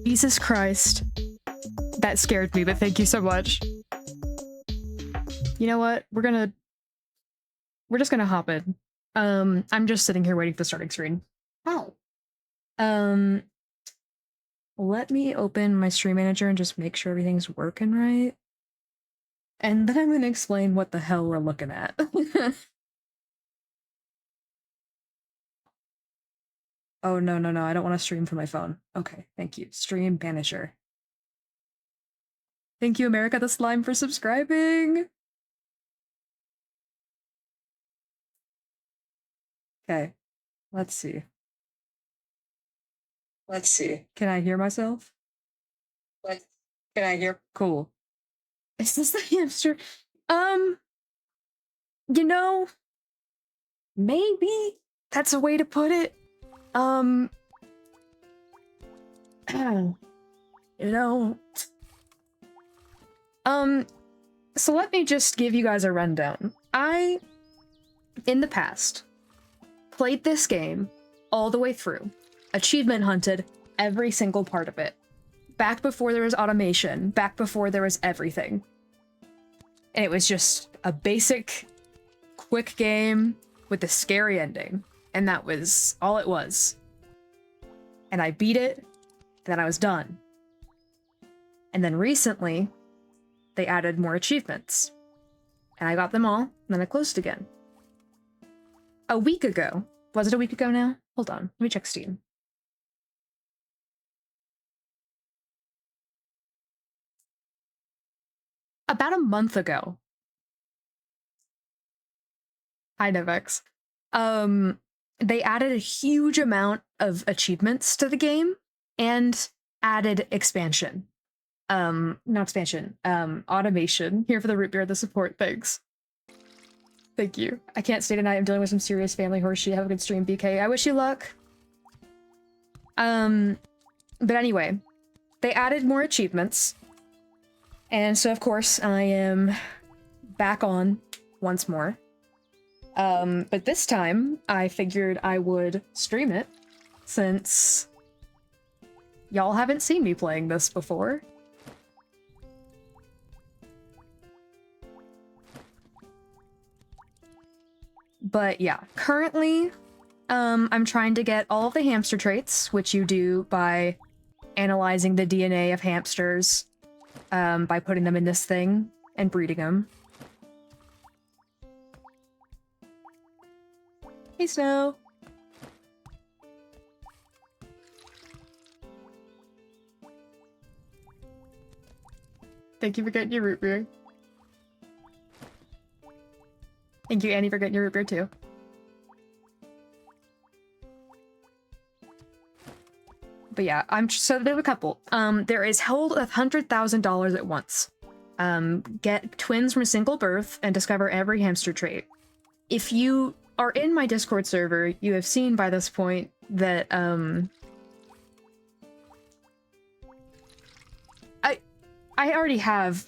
Jesus Christ. That scared me, but thank you so much. You know what? We're just gonna hop in. I'm just sitting here waiting for the starting screen. How? Let me open my stream manager and just make sure everything's working right. And then I'm gonna explain what the hell we're looking at. Oh, no, no, no, I don't want to stream from my phone. Okay, thank you. Stream Banisher. Thank you, America the Slime, for subscribing! Okay, let's see. Let's see. Can I hear myself? What? Can I hear? Cool. Is this the hamster? You know, maybe that's a way to put it. You know, so let me just give you guys a rundown. I, in the past, played this game all the way through, achievement hunted every single part of it, back before there was automation, back before there was everything. And it was just a basic, quick game with a scary ending, and that was all it was. And I beat it, and then I was done. And then recently, they added more achievements. And I got them all, and then I closed again. A week ago. Was it a week ago now? Hold on, let me check Steam. About a month ago. Hi, Nevex. They added a huge amount of achievements to the game, and added expansion. Not expansion, automation. Here for the root beer, the support, thanks. Thank you. I can't stay tonight, I'm dealing with some serious family horseshit. Have a good stream, BK. I wish you luck. But anyway, they added more achievements. And so, of course, I am back on once more. But this time, I figured I would stream it, since y'all haven't seen me playing this before. But yeah, currently, I'm trying to get all of the hamster traits, which you do by analyzing the DNA of hamsters, by putting them in this thing and breeding them. Hey, Snow! Thank you for getting your root beer. Thank you, Annie, for getting your root beer, too. But yeah, so there's a couple. There is hold $100,000 at once. Get twins from a single birth and discover every hamster trait. If you are in my Discord server, you have seen by this point that, I already have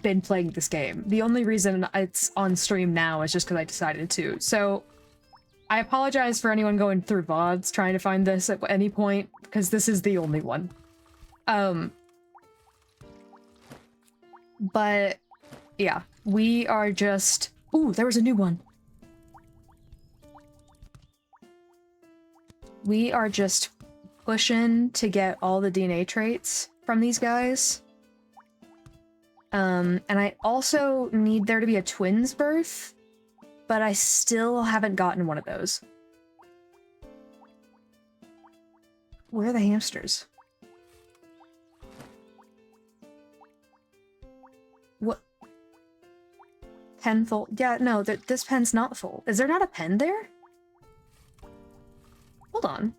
been playing this game. The only reason it's on stream now is just because I decided to. So I apologize for anyone going through VODs trying to find this at any point, because this is the only one. But yeah, we are just... Ooh, there was a new one. We are just pushing to get all the DNA traits from these guys. And I also need there to be a twins birth, but I still haven't gotten one of those. Where are the hamsters? What? Pen full? Yeah, no, this pen's not full. Is there not a pen there? Hold on.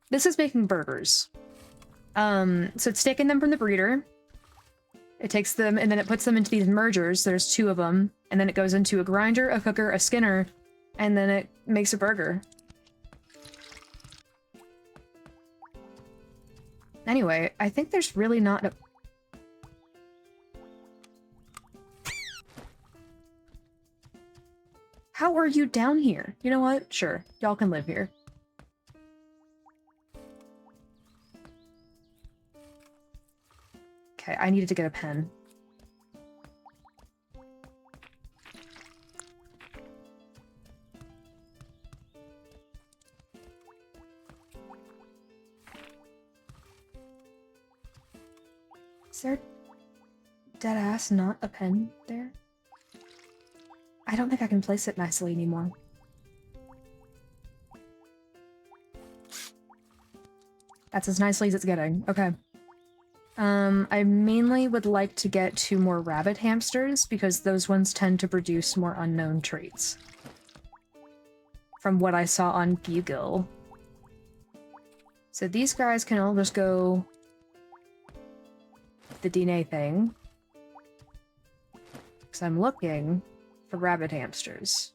This is making burgers. So it's taking them from the breeder. It takes them, and then it puts them into these mergers. There's 2 of them. And then it goes into a grinder, a cooker, a skinner, and then it makes a burger. Anyway, I think there's really not a... How are you down here? You know what? Sure. Y'all can live here. I needed to get a pen. Is there dead ass not a pen there? I don't think I can place it nicely anymore. That's as nicely as it's getting. Okay. I mainly would like to get 2 more rabbit hamsters because those ones tend to produce more unknown traits. From what I saw on Bugle. So these guys can all just go the DNA thing. Because I'm looking for rabbit hamsters.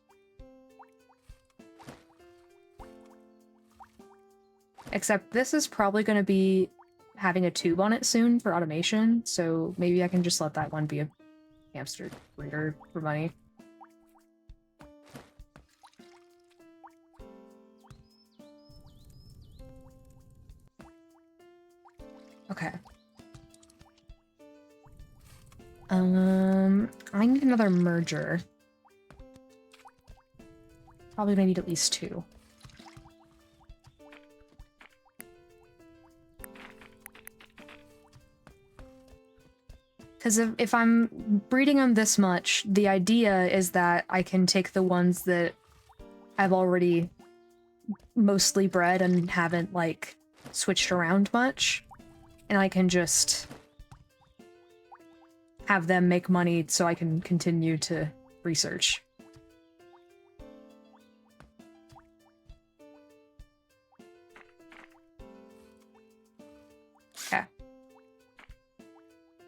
Except this is probably going to be having a tube on it soon for automation, so maybe I can just let that one be a hamster breeder for money. Okay. I need another merger. Probably gonna need at least 2. Because if I'm breeding them this much, the idea is that I can take the ones that I've already mostly bred and haven't, like, switched around much, and I can just have them make money so I can continue to research. Okay.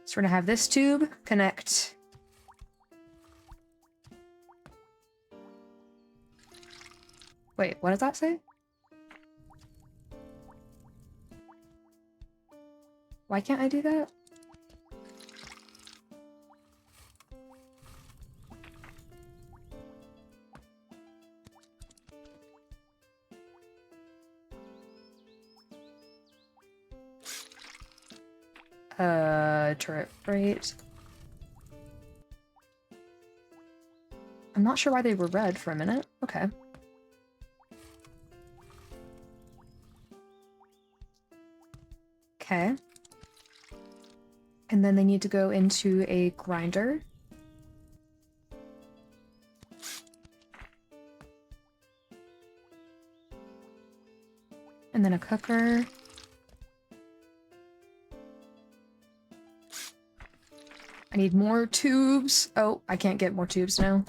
So we're gonna have this tube connect. Wait, what does that say? Why can't I do that? Turret rate. I'm not sure why they were red for a minute. Okay. Okay. And then they need to go into a grinder. And then a cooker. I need more tubes. Oh, I can't get more tubes now.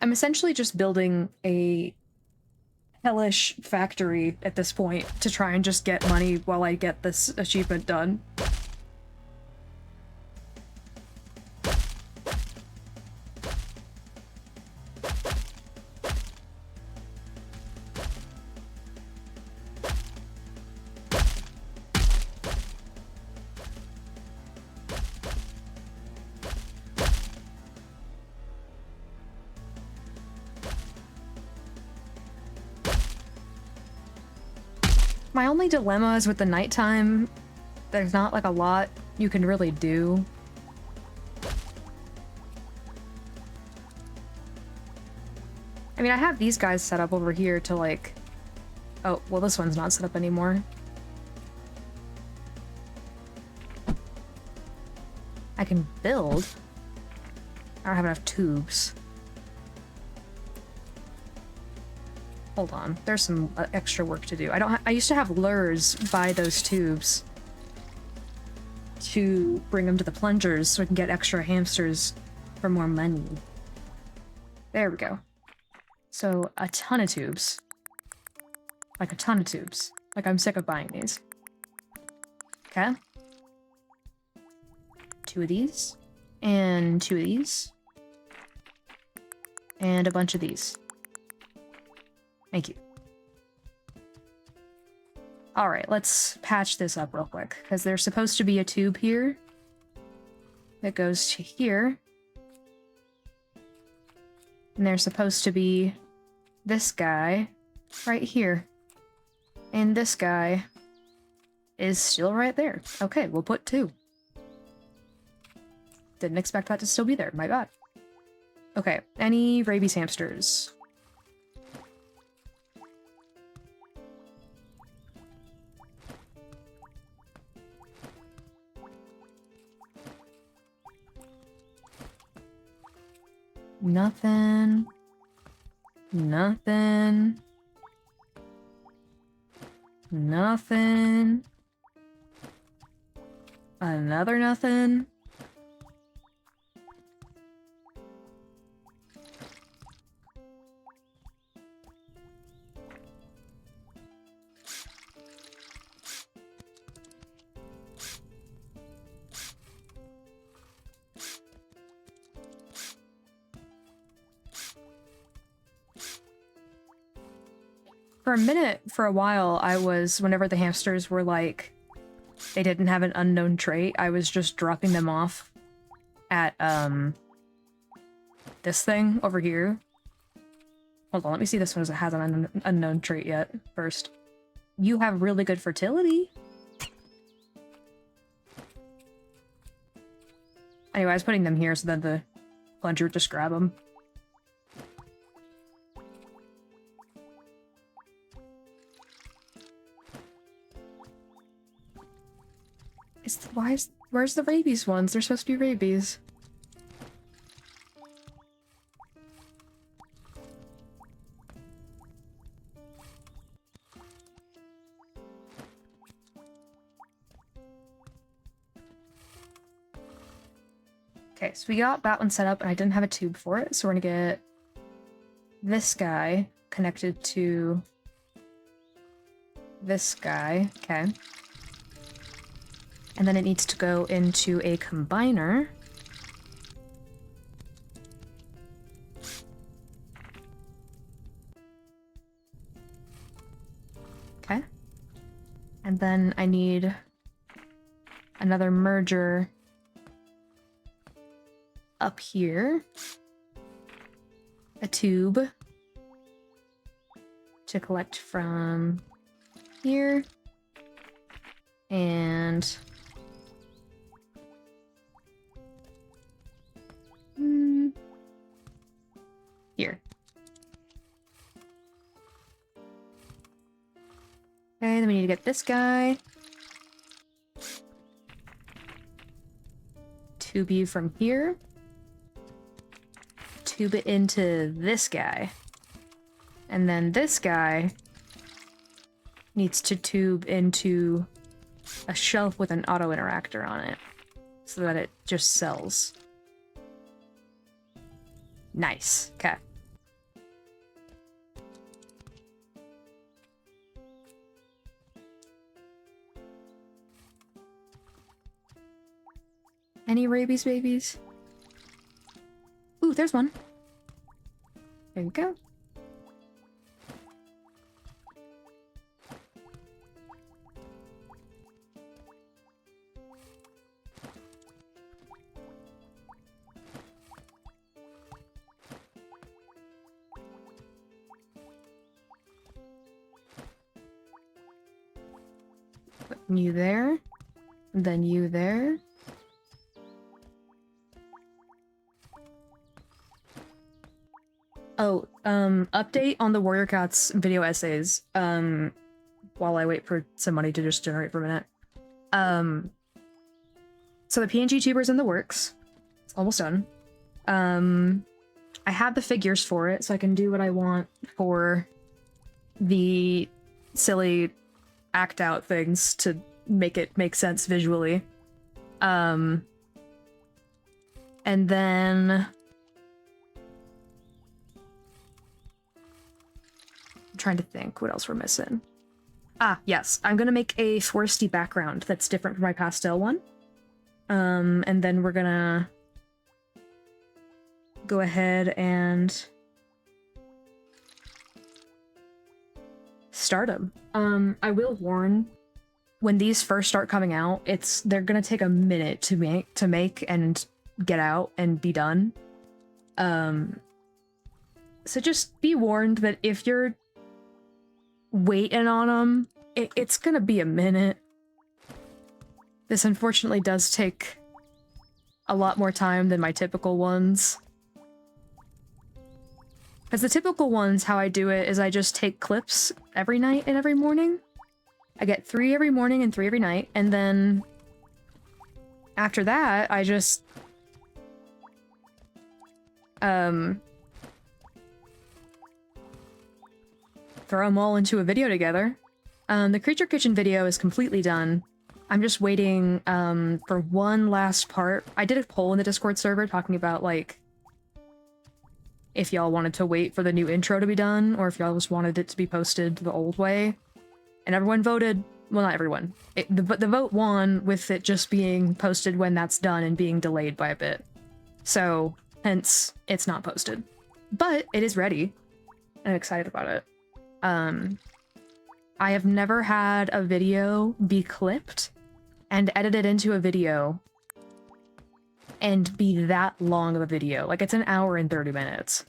I'm essentially just building a hellish factory at this point to try and just get money while I get this achievement done. My only dilemma is with the nighttime, there's not like a lot you can really do. I mean, I have these guys set up over here to like... Oh, well this one's not set up anymore. I can build. I don't have enough tubes. Hold on, there's some extra work to do. I used to have lures by those tubes to bring them to the plungers so I can get extra hamsters for more money. There we go. So, a ton of tubes. Like a ton of tubes. Like, I'm sick of buying these. Okay. 2 of these. And 2 of these. And a bunch of these. Thank you. Alright, let's patch this up real quick, because there's supposed to be a tube here that goes to here. And there's supposed to be this guy right here. And this guy is still right there. Okay, we'll put 2. Didn't expect that to still be there. My bad. Okay, any rabies hamsters? Nothing. Nothing. Nothing. Another nothing. For a minute, for a while, whenever the hamsters were like, they didn't have an unknown trait, I was just dropping them off at, this thing over here. Hold on, let me see this one as it has an unknown trait yet, first. You have really good fertility. Anyway, I was putting them here so that the plunger would just grab them. Where's the rabies ones? They're supposed to be rabies. Okay, so we got that one set up, and I didn't have a tube for it, so we're gonna get this guy connected to this guy. Okay. And then it needs to go into a combiner. Okay. And then I need another merger up here. A tube to collect from here. And here. Okay, then we need to get this guy. Tube you from here. Tube it into this guy. And then this guy needs to tube into a shelf with an auto interactor on it so that it just sells. Nice. Okay. Any rabies babies? Ooh, there's one. There you go. Put you there, and then you there. Oh, update on the Warrior Cats video essays, while I wait for some money to just generate for a minute. So the PNG tuber's in the works. It's almost done. I have the figures for it, so I can do what I want for the silly act out things to make it make sense visually. And then I'm trying to think what else we're missing. Ah, yes, I'm gonna make a foresty background that's different from my pastel one. And then we're gonna go ahead and start them. I will warn, when these first start coming out, they're gonna take a minute to make and get out and be done. So just be warned that if you're waiting on them, it's gonna be a minute. This unfortunately does take a lot more time than my typical ones. Because the typical ones, how I do it is I just take clips every night and every morning. I get 3 every morning and 3 every night, and then after that, I just throw them all into a video together. The Creature Kitchen video is completely done. I'm just waiting for one last part. I did a poll in the Discord server talking about, like, if y'all wanted to wait for the new intro to be done, or if y'all just wanted it to be posted the old way. And everyone voted, well, not everyone. But the vote won with it just being posted when that's done and being delayed by a bit. So, hence, it's not posted. But it is ready. I'm excited about it. I have never had a video be clipped and edited into a video and be that long of a video. Like, it's an hour and 30 minutes.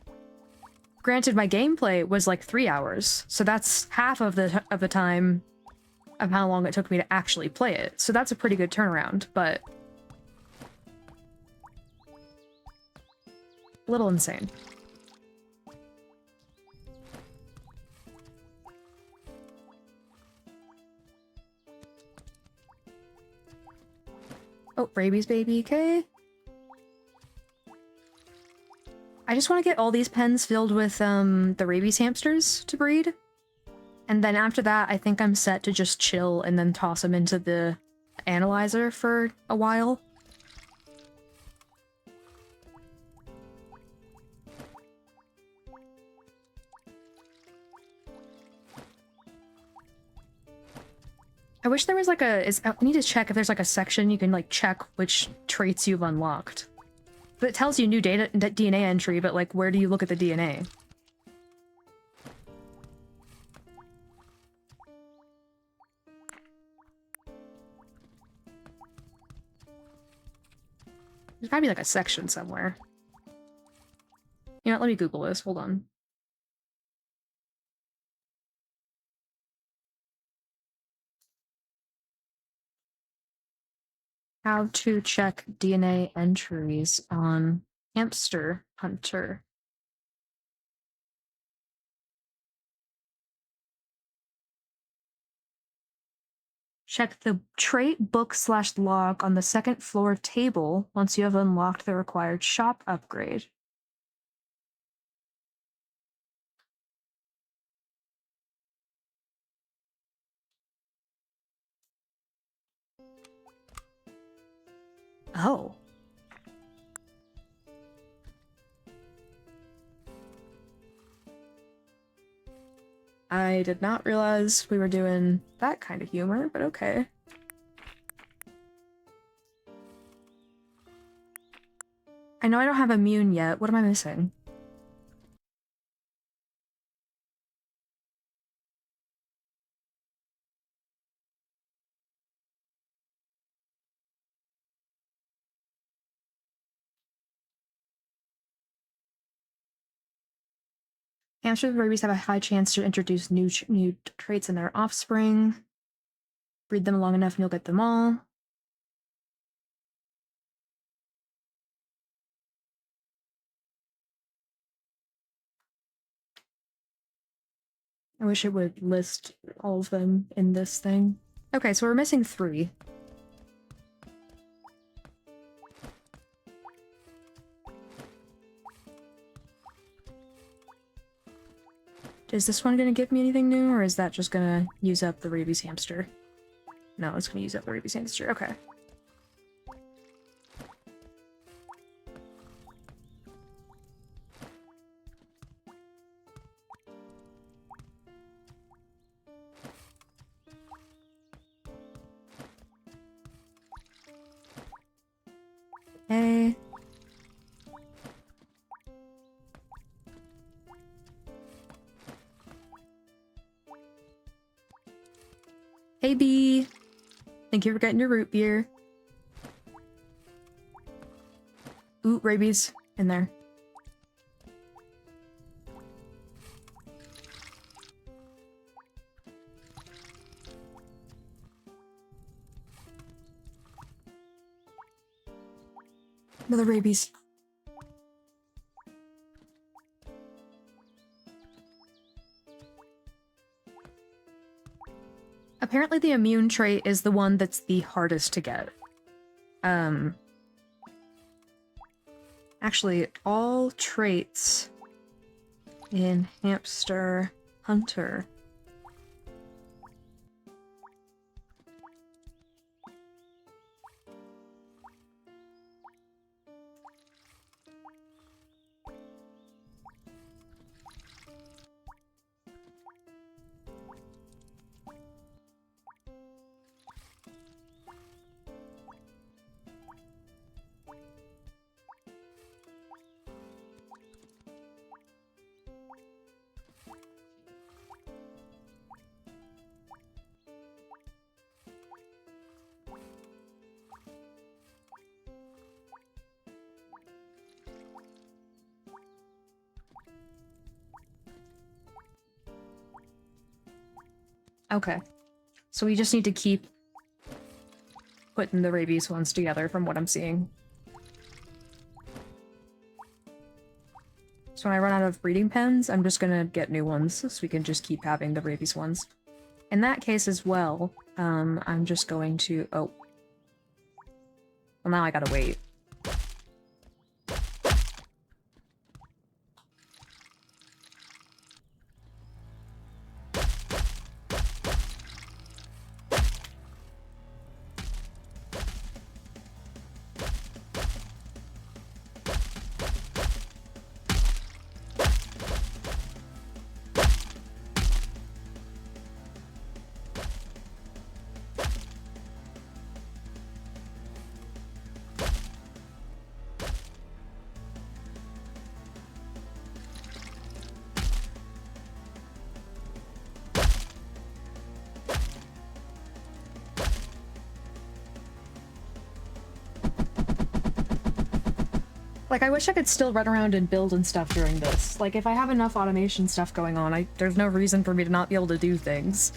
Granted, my gameplay was like 3 hours, so that's half of the time of how long it took me to actually play it. So that's a pretty good turnaround, but a little insane. Oh, rabies baby, okay. I just want to get all these pens filled with the rabies hamsters to breed. And then after that, I think I'm set to just chill and then toss them into the analyzer for a while. I wish there was like I need to check if there's like a section you can like check which traits you've unlocked. But it tells you new DNA entry, but like where do you look at the DNA? There's gotta be like a section somewhere. You know what, let me Google this, hold on. How to check DNA entries on Hamster Hunter. Check the trait book/log on the second floor table once you have unlocked the required shop upgrade. Oh. I did not realize we were doing that kind of humor, but okay. I know I don't have immune yet. What am I missing? Hamsters with rabies have a high chance to introduce new traits in their offspring. Breed them long enough and you'll get them all. I wish it would list all of them in this thing. Okay, so we're missing 3. Is this one gonna give me anything new, or is that just gonna use up the rabies hamster? No, it's gonna use up the rabies hamster. Okay. Hey. Hey, bee. Thank you for getting your root beer. Ooh, rabies in there. Another rabies. Apparently the immune trait is the one that's the hardest to get. Actually, all traits in hamster hunter. Okay. So we just need to keep putting the rabies ones together from what I'm seeing. So when I run out of breeding pens, I'm just gonna get new ones so we can just keep having the rabies ones. In that case as well, I'm just going to... Oh. Well, now I gotta wait. Like, I wish I could still run around and build and stuff during this. Like, if I have enough automation stuff going on, there's no reason for me to not be able to do things.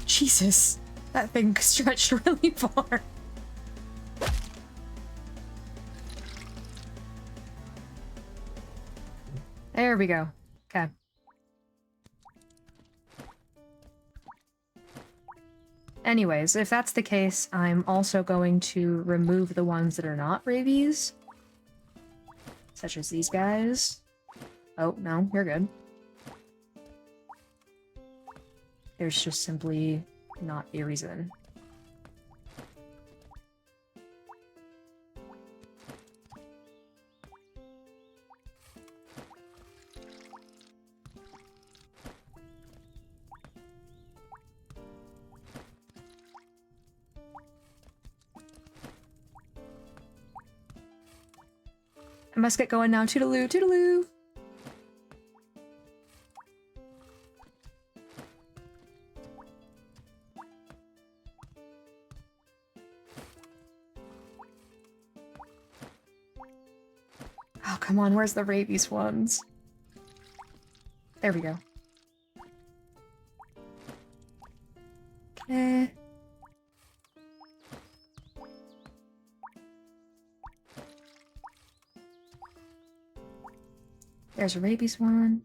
Jesus, that thing stretched really far. There we go. Okay. Anyways, if that's the case, I'm also going to remove the ones that are not rabies. Such as these guys. Oh, no, you're good. There's just simply not a reason. I must get going now. Toodaloo, toodaloo! Oh, come on, where's the rabies ones? There we go. Okay. There's a rabies one.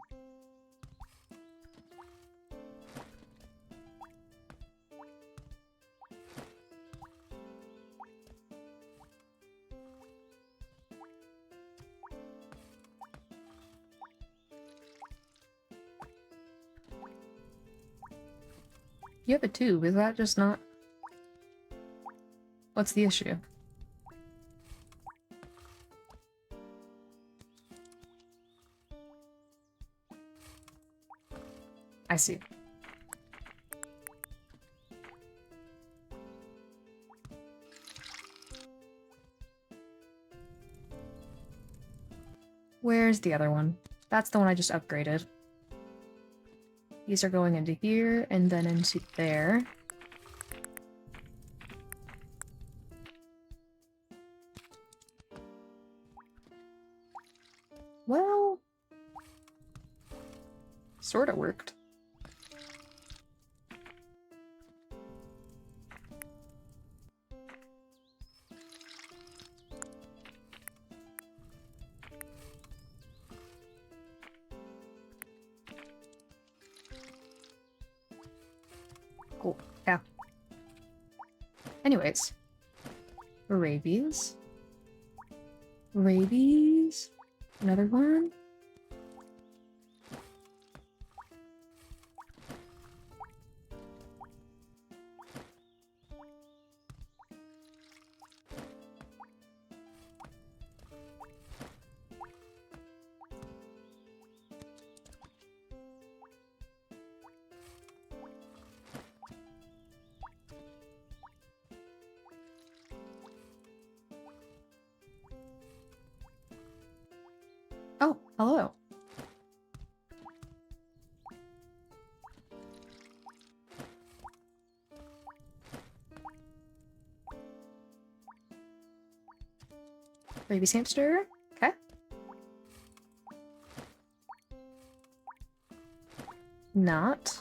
You have a tube, is that just not... What's the issue? I see. Where's the other one? That's the one I just upgraded. These are going into here, and then into there. Well, sorta worked. Cool. Yeah. Anyways. Rabies. Rabies. Another one. Oh, hello. Rabies hamster. Okay. Not.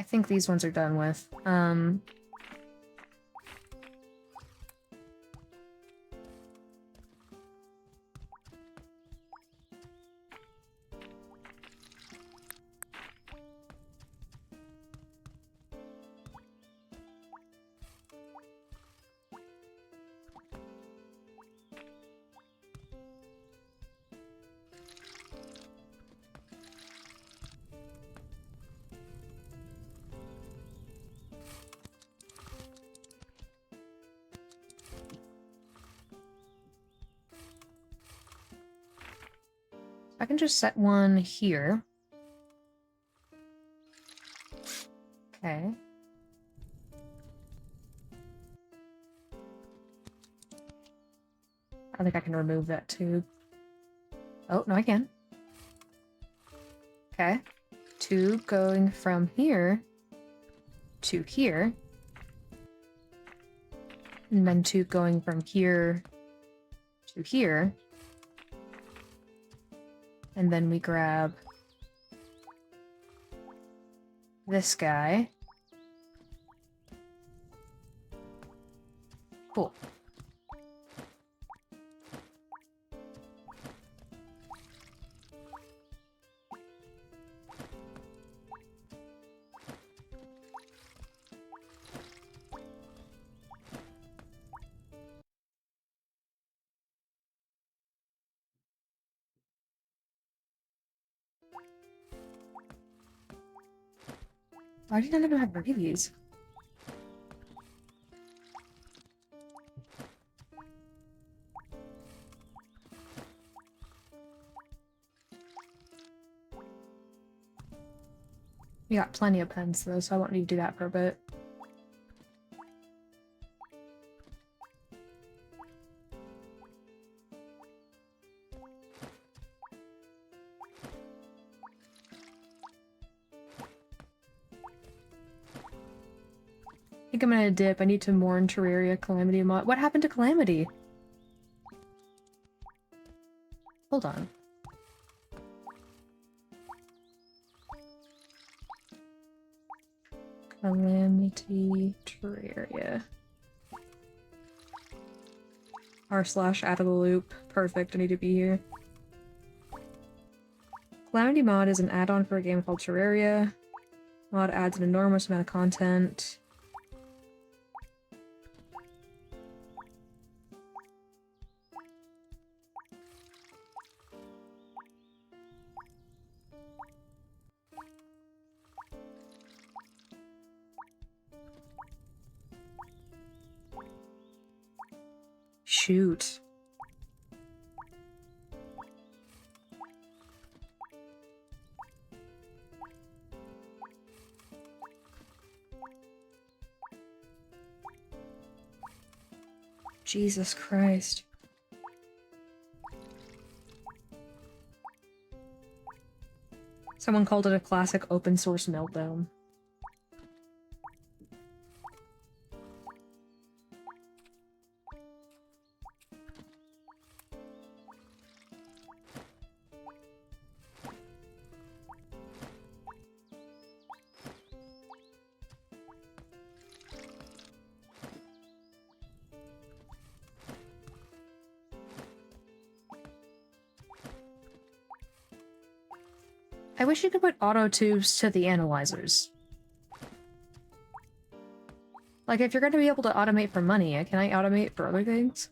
I think these ones are done with. I can just set one here. Okay. I think I can remove that tube. Oh, no, I can. Okay. Tube going from here to here. And then tube going from here to here. And then we grab this guy. Cool. Why did none of them have rabies? We got plenty of pens though, so I won't need to do that for a bit. I think I'm gonna dip. I need to mourn Terraria Calamity mod. What happened to Calamity? Hold on. Calamity Terraria. R/ out of the loop. Perfect, I need to be here. Calamity mod is an add-on for a game called Terraria. Mod adds an enormous amount of content. Shoot. Jesus Christ. Someone called it a classic open source meltdown. I wish you could put auto tubes to the analyzers. Like, if you're going to be able to automate for money, can I automate for other things?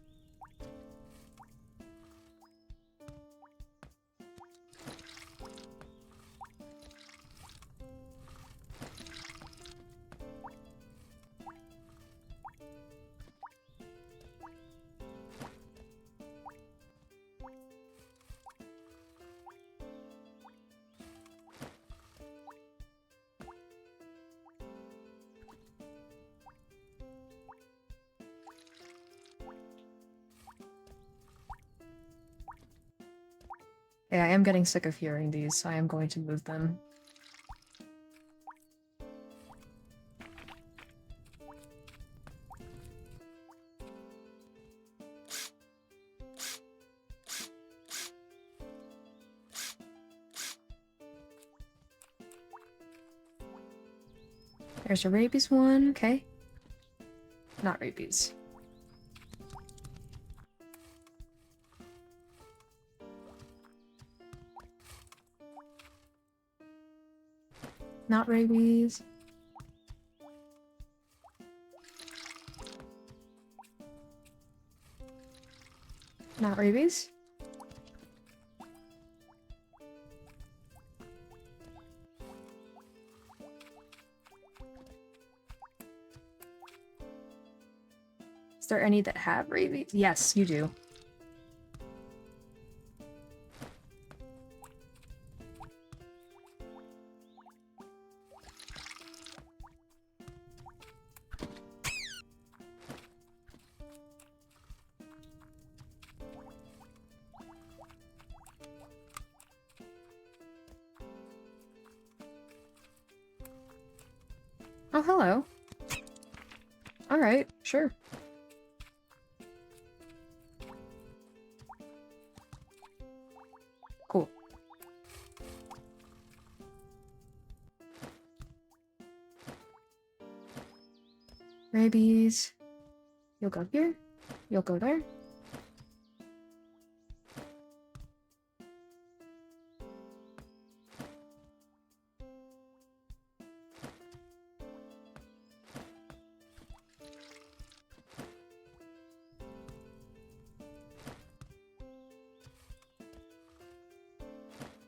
Yeah, I am getting sick of hearing these, so I am going to move them. There's a rabies one, okay. Not rabies. Not rabies. Not rabies. Is there any that have rabies? Yes, you do. Oh, hello. Alright, sure. Cool. Rabies. You'll go here. You'll go there.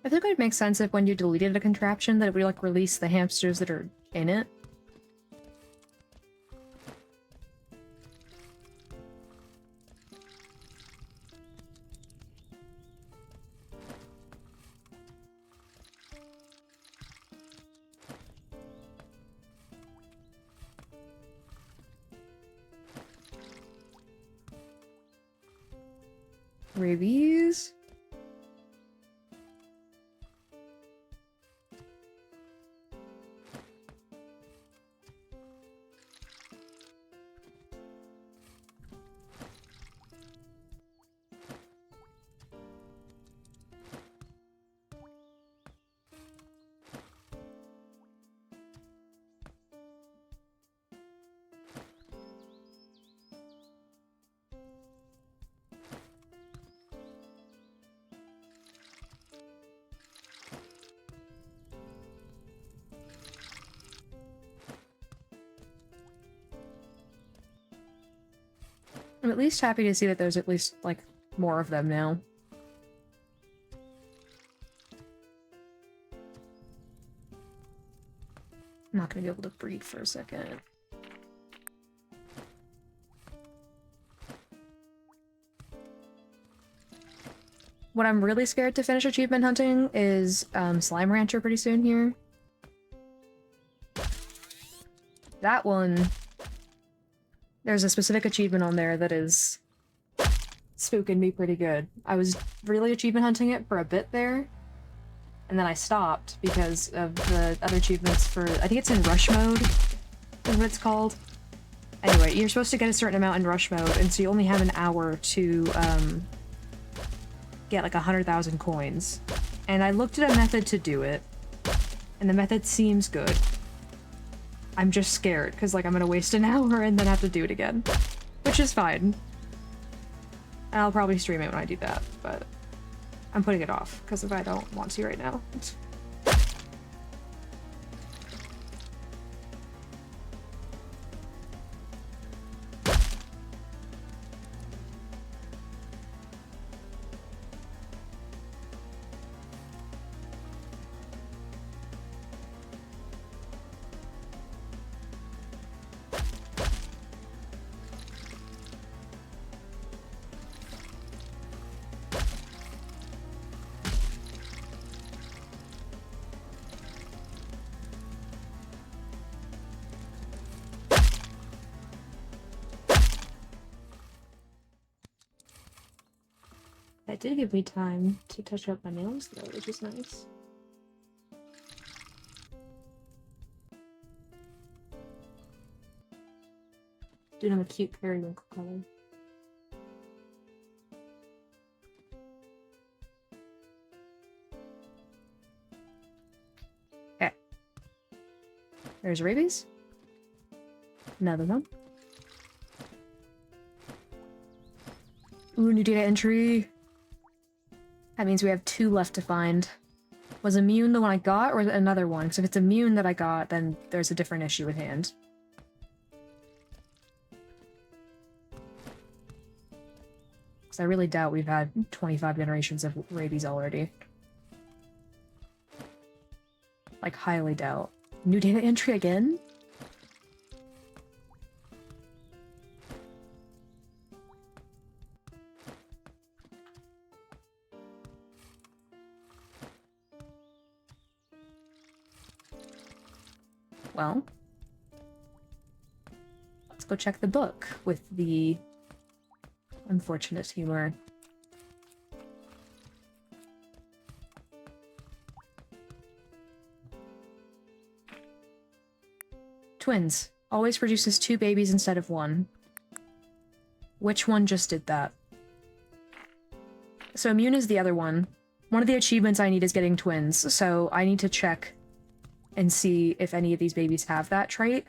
I think it would make sense if when you deleted a contraption that it would like release the hamsters that are in it. Rabies. I'm at least happy to see that there's at least, like, more of them now. I'm not gonna be able to breed for a second. What I'm really scared to finish achievement hunting is Slime Rancher pretty soon here. That one... There's a specific achievement on there that is spooking me pretty good. I was really achievement hunting it for a bit there. and then I stopped because of the other achievements for, I think it's in rush mode, is what it's called. Anyway, you're supposed to get a certain amount in rush mode, and so you only have an hour to, get like 100,000 coins. And I looked at a method to do it, and the method seems good. I'm just scared, because like I'm gonna waste an hour and then have to do it again. Which is fine. And I'll probably stream it when I do that, but I'm putting it off, because if I don't want to right now. That did give me time to touch up my nails though, which is nice. Doing them a cute periwinkle color. Okay. There's rabies. Another one. Ooh, new data entry. That means we have 2 left to find. Was immune the one I got, or another one? Because if it's immune that I got, then there's a different issue at hand. Because I really doubt we've had 25 generations of rabies already. Like, highly doubt. New data entry again? Well, let's go check the book with the unfortunate humor. Twins. Always produces 2 babies instead of 1. Which one just did that? So immune is the other one. One of the achievements I need is getting twins, so I need to check and see if any of these babies have that trait.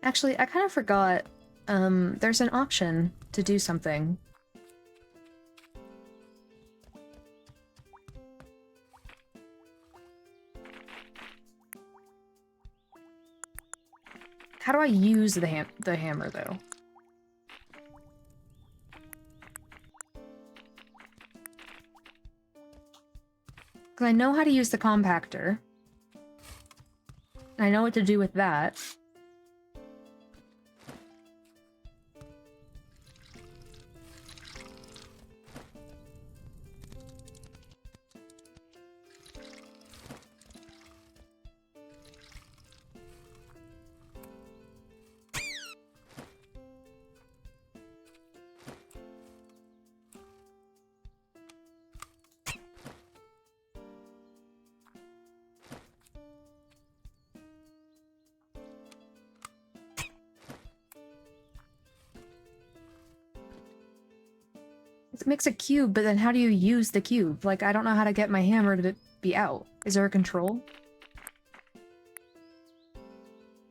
Actually, I kind of forgot, there's an option to do something. How do I use the hammer, though? Because I know how to use the compactor. I know what to do with that. It makes a cube, but then how do you use the cube? Like, I don't know how to get my hammer to be out. Is there a control?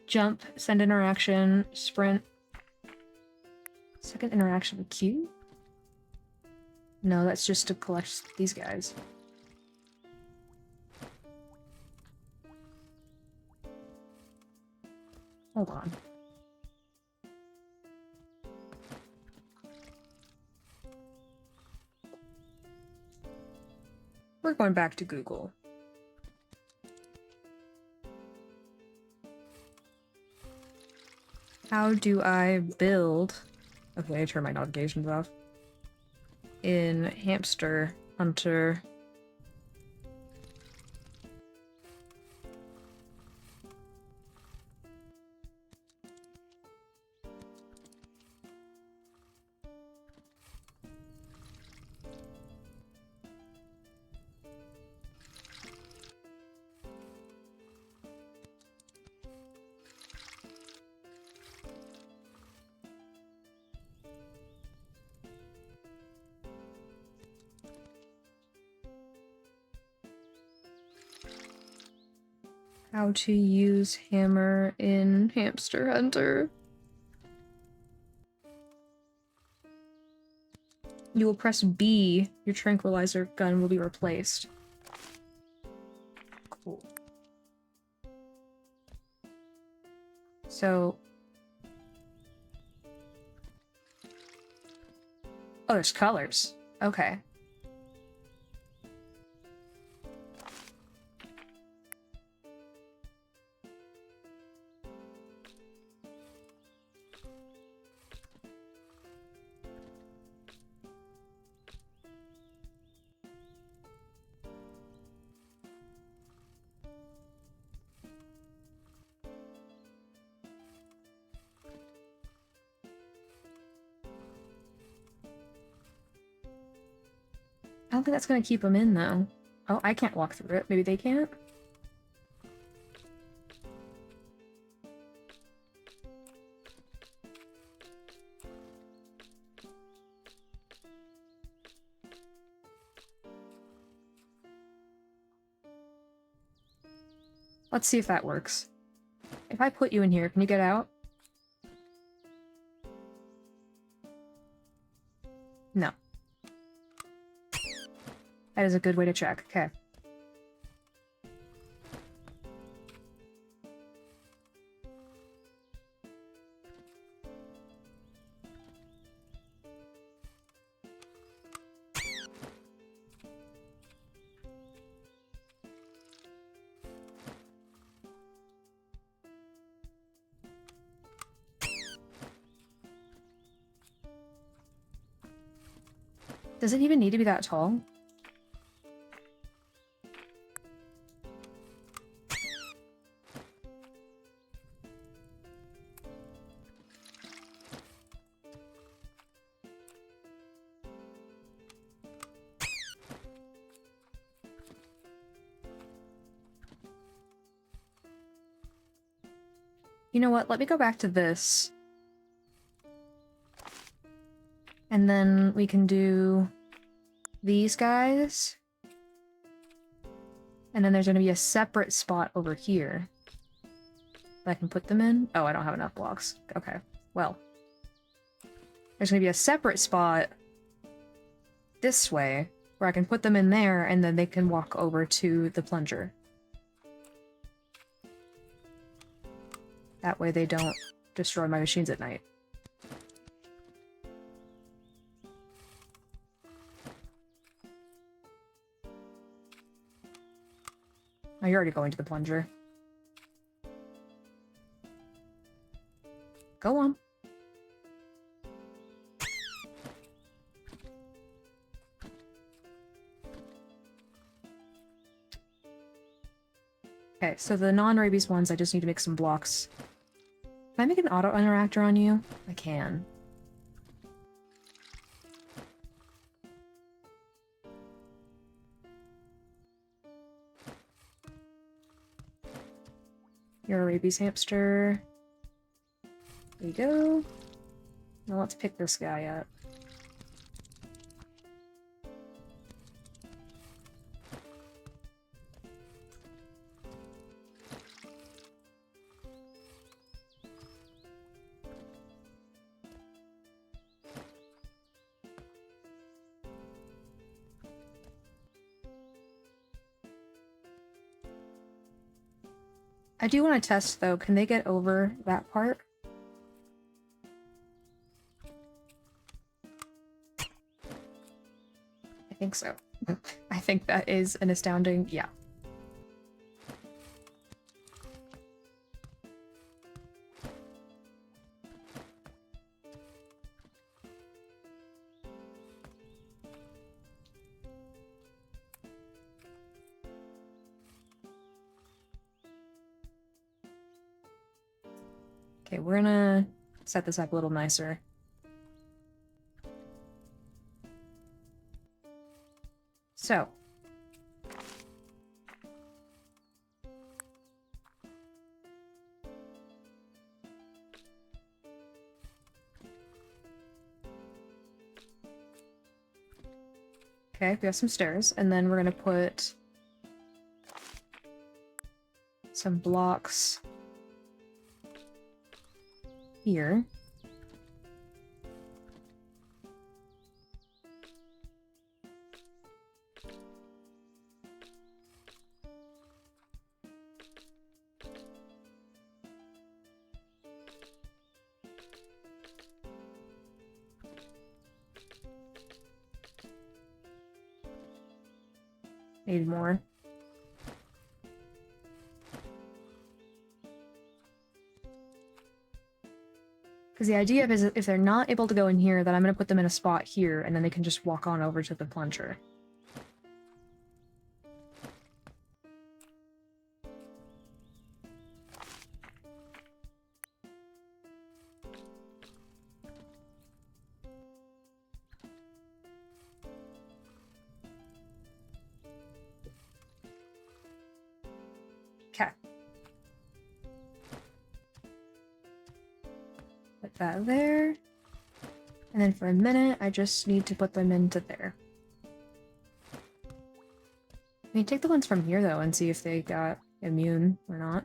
Jump, send interaction, sprint. Second interaction with cube? No, that's just to collect these guys. Hold on. We're going back to Google. How do I build... Okay, I turn my notifications off. In Hamster Hunter... How to use hammer in Hamster Hunter. You will press B, your tranquilizer gun will be replaced. Cool. So... oh, there's colors. Okay. I don't think that's gonna keep them in, though. Oh, I can't walk through it. Maybe they can't? Let's see if that works. If I put you in here, can you get out? No. That is a good way to check. Okay. Does it even need to be that tall? You know what? Let me go back to this. And then we can do these guys. And then there's going to be a separate spot over here that I can put them in. Oh, I don't have enough blocks. Okay, well. There's going to be a separate spot this way where I can put them in there and then they can walk over to the plunger. That way they don't destroy my machines at night. Oh, you're already going to the plunger. Go on. Okay, so the non-rabies ones, I just need to make some blocks. Can I make an auto-interactor on you? I can. You're a rabies hamster. There you go. Now let's pick this guy up. I do want to test, though. Can they get over that part? I think so. I think that is an astounding... yeah. Okay, we're gonna set this up a little nicer. So. Okay, we have some stairs, and then we're gonna put some blocks here. Need more. Because the idea is if they're not able to go in here, then I'm going to put them in a spot here, and then they can just walk on over to the plunger. Okay. Put that there. And then for a minute, I just need to put them into there. I mean, take the ones from here, though, and see if they got immune or not.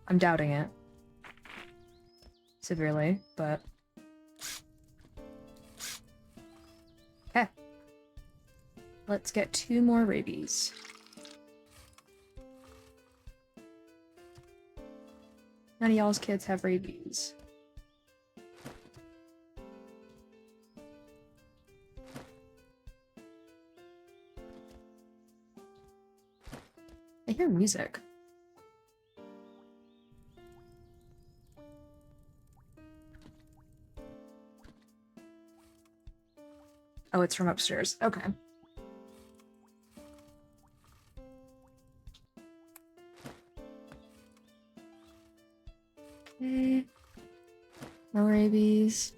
I'm doubting it. Severely, but... Okay. Let's get 2 more rabies. None of y'all's kids have rabies. I hear music. Oh, it's from upstairs. Okay. Okay. No rabies.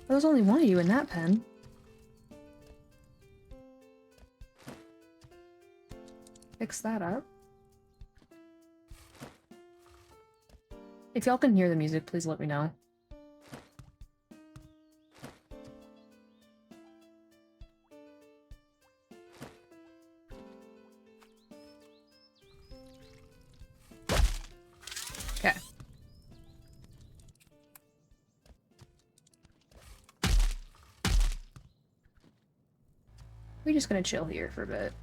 There's only one of you in that pen. Fix that up. If y'all can hear the music, please let me know. Okay. We're just gonna chill here for a bit.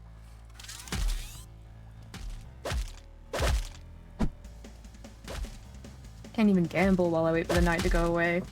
Can't even gamble while I wait for the night to go away.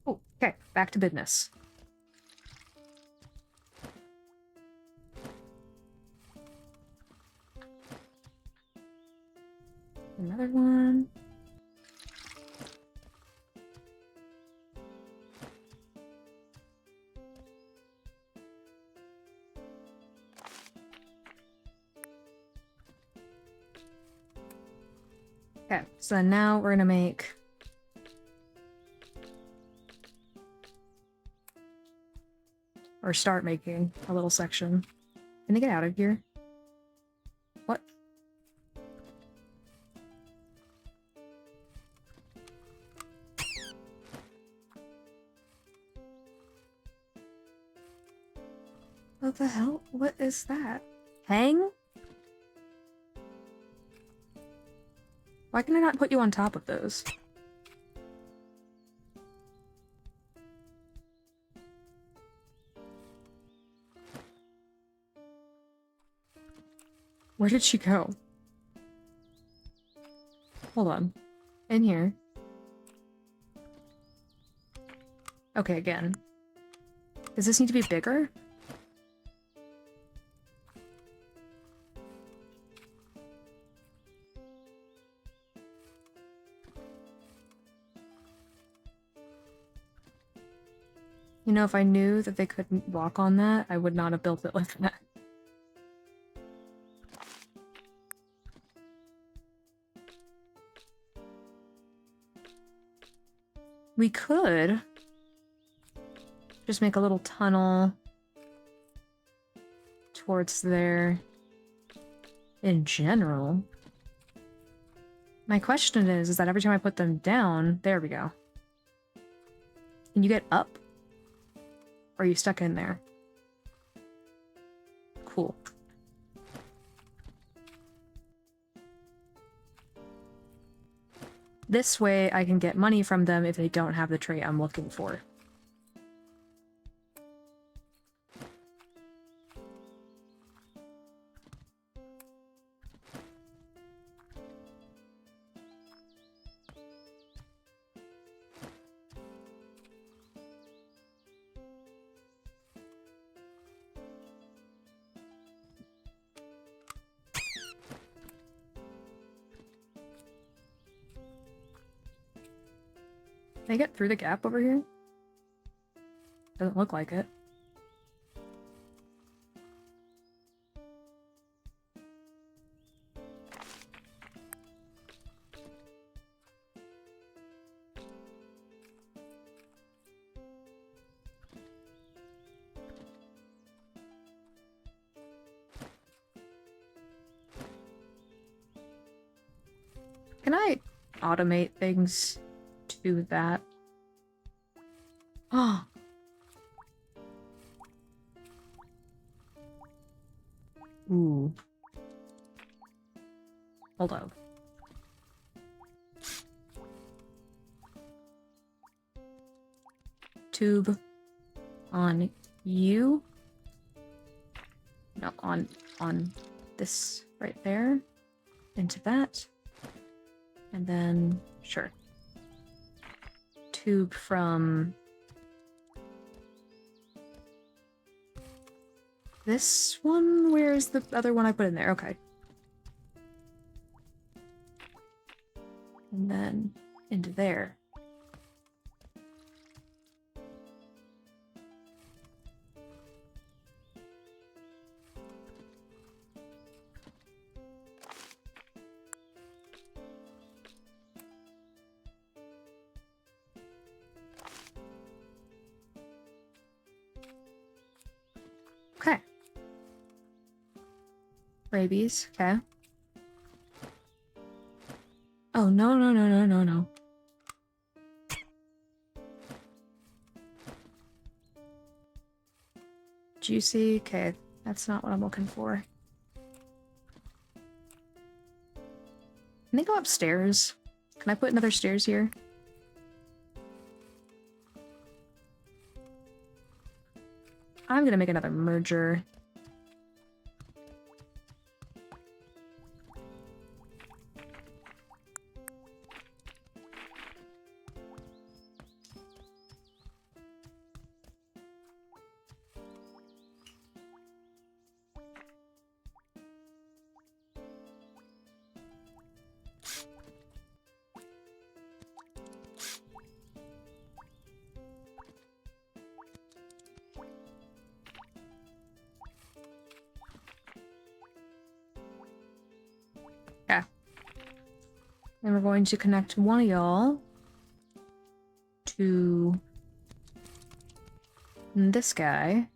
Oh, okay, back to business. Another one. Okay, so now we're gonna make or start making a little section. Can they get out of here? What? What the hell? What is that? Hang? Why can I not put you on top of those? Where did she go? Hold on. In here. Okay, again. Does this need to be bigger? You know, if I knew that they couldn't walk on that, I would not have built it like that. We could just make a little tunnel towards there in general. My question is that every time I put them down, there we go. Can you get up? Or are you stuck in there? Cool. This way I can get money from them if they don't have the trait I'm looking for. Can I get through the gap over here? Doesn't look like it. Can I automate things to that? Oh. Ooh. Hold up. Tube on you. No, on this right there. Into that. And then, sure. Tube from this one? Where is the other one I put in there? Okay. And then into there. Okay. Rabies, okay. Oh, no, no, no, no, no, no. Juicy, okay. That's not what I'm looking for. Can they go upstairs? Can I put another stairs here? I'm gonna make another merger. And we're going to connect one of y'all to this guy.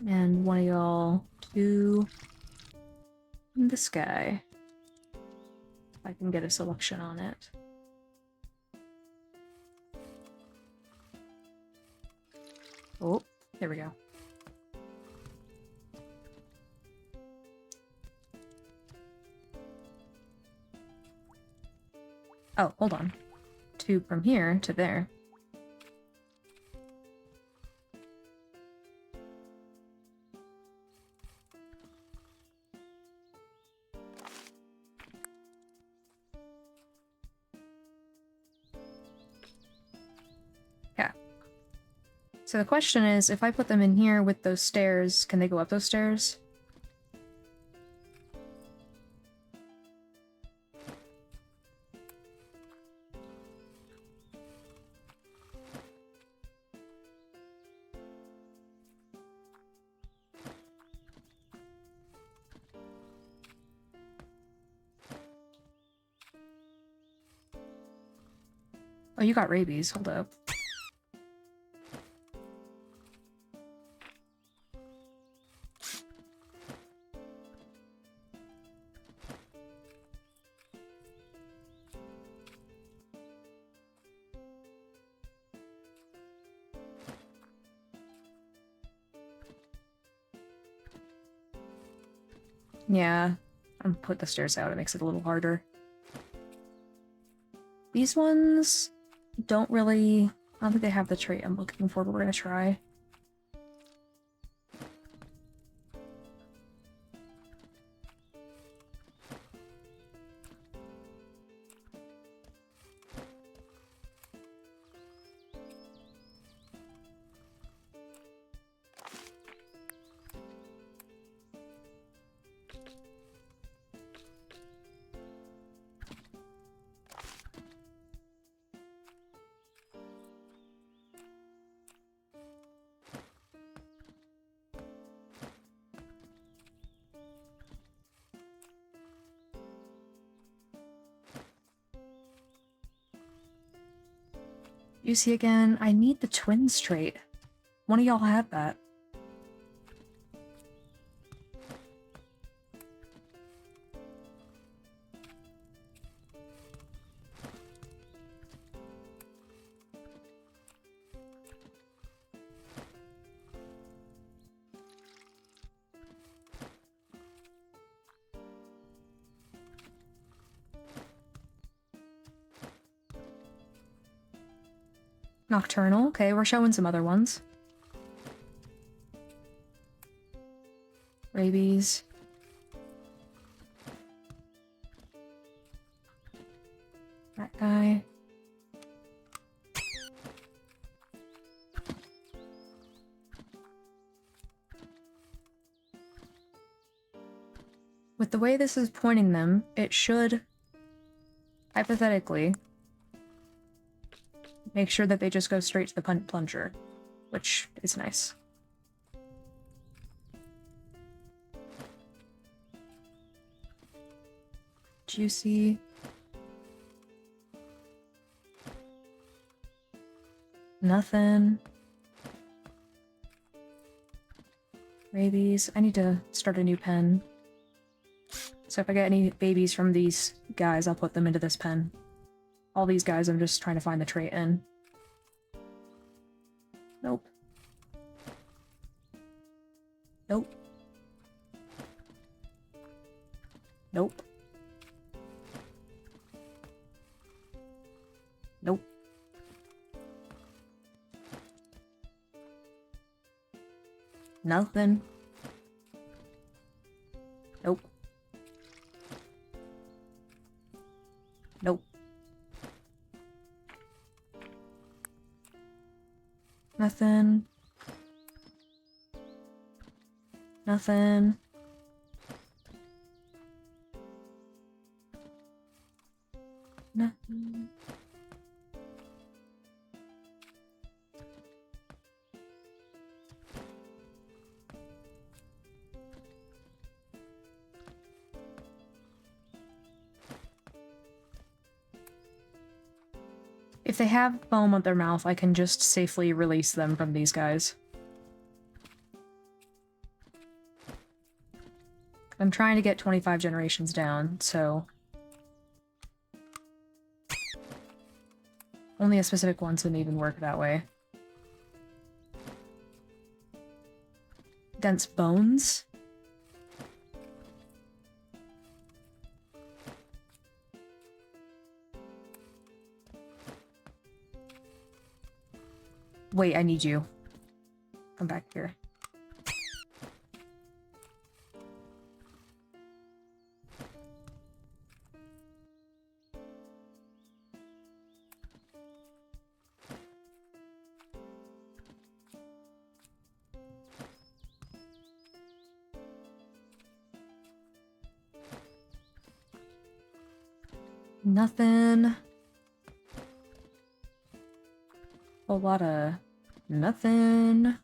And one of y'all to this guy. If I can get a selection on it. Oh, there we go. Oh, hold on. From here to there. So the question is, if I put them in here with those stairs, can they go up those stairs? Oh, you got rabies. Hold up. Yeah, I'm put the stairs out. It makes it a little harder. These ones don't really... I don't think they have the trait I'm looking for, but we're gonna try. You see again, I need the twins trait. One of y'all had that. Nocturnal. Okay, we're showing some other ones. Rabies. That guy. With the way this is pointing them, it should, hypothetically, make sure that they just go straight to the plunger, which is nice. Juicy. Nothing. Rabies. I need to start a new pen. So if I get any babies from these guys, I'll put them into this pen. All these guys I'm just trying to find the trait in. Nope. Nope. Nope. Nope. Nothing. Nope. Nope. Nothing. Nothing. Nothing. If they have foam at their mouth, I can just safely release them from these guys. I'm trying to get 25 generations down, so... Only a specific ones wouldn't even work that way. Dense bones? Wait, I need you. Come back here. Nothing. A lot of nothing.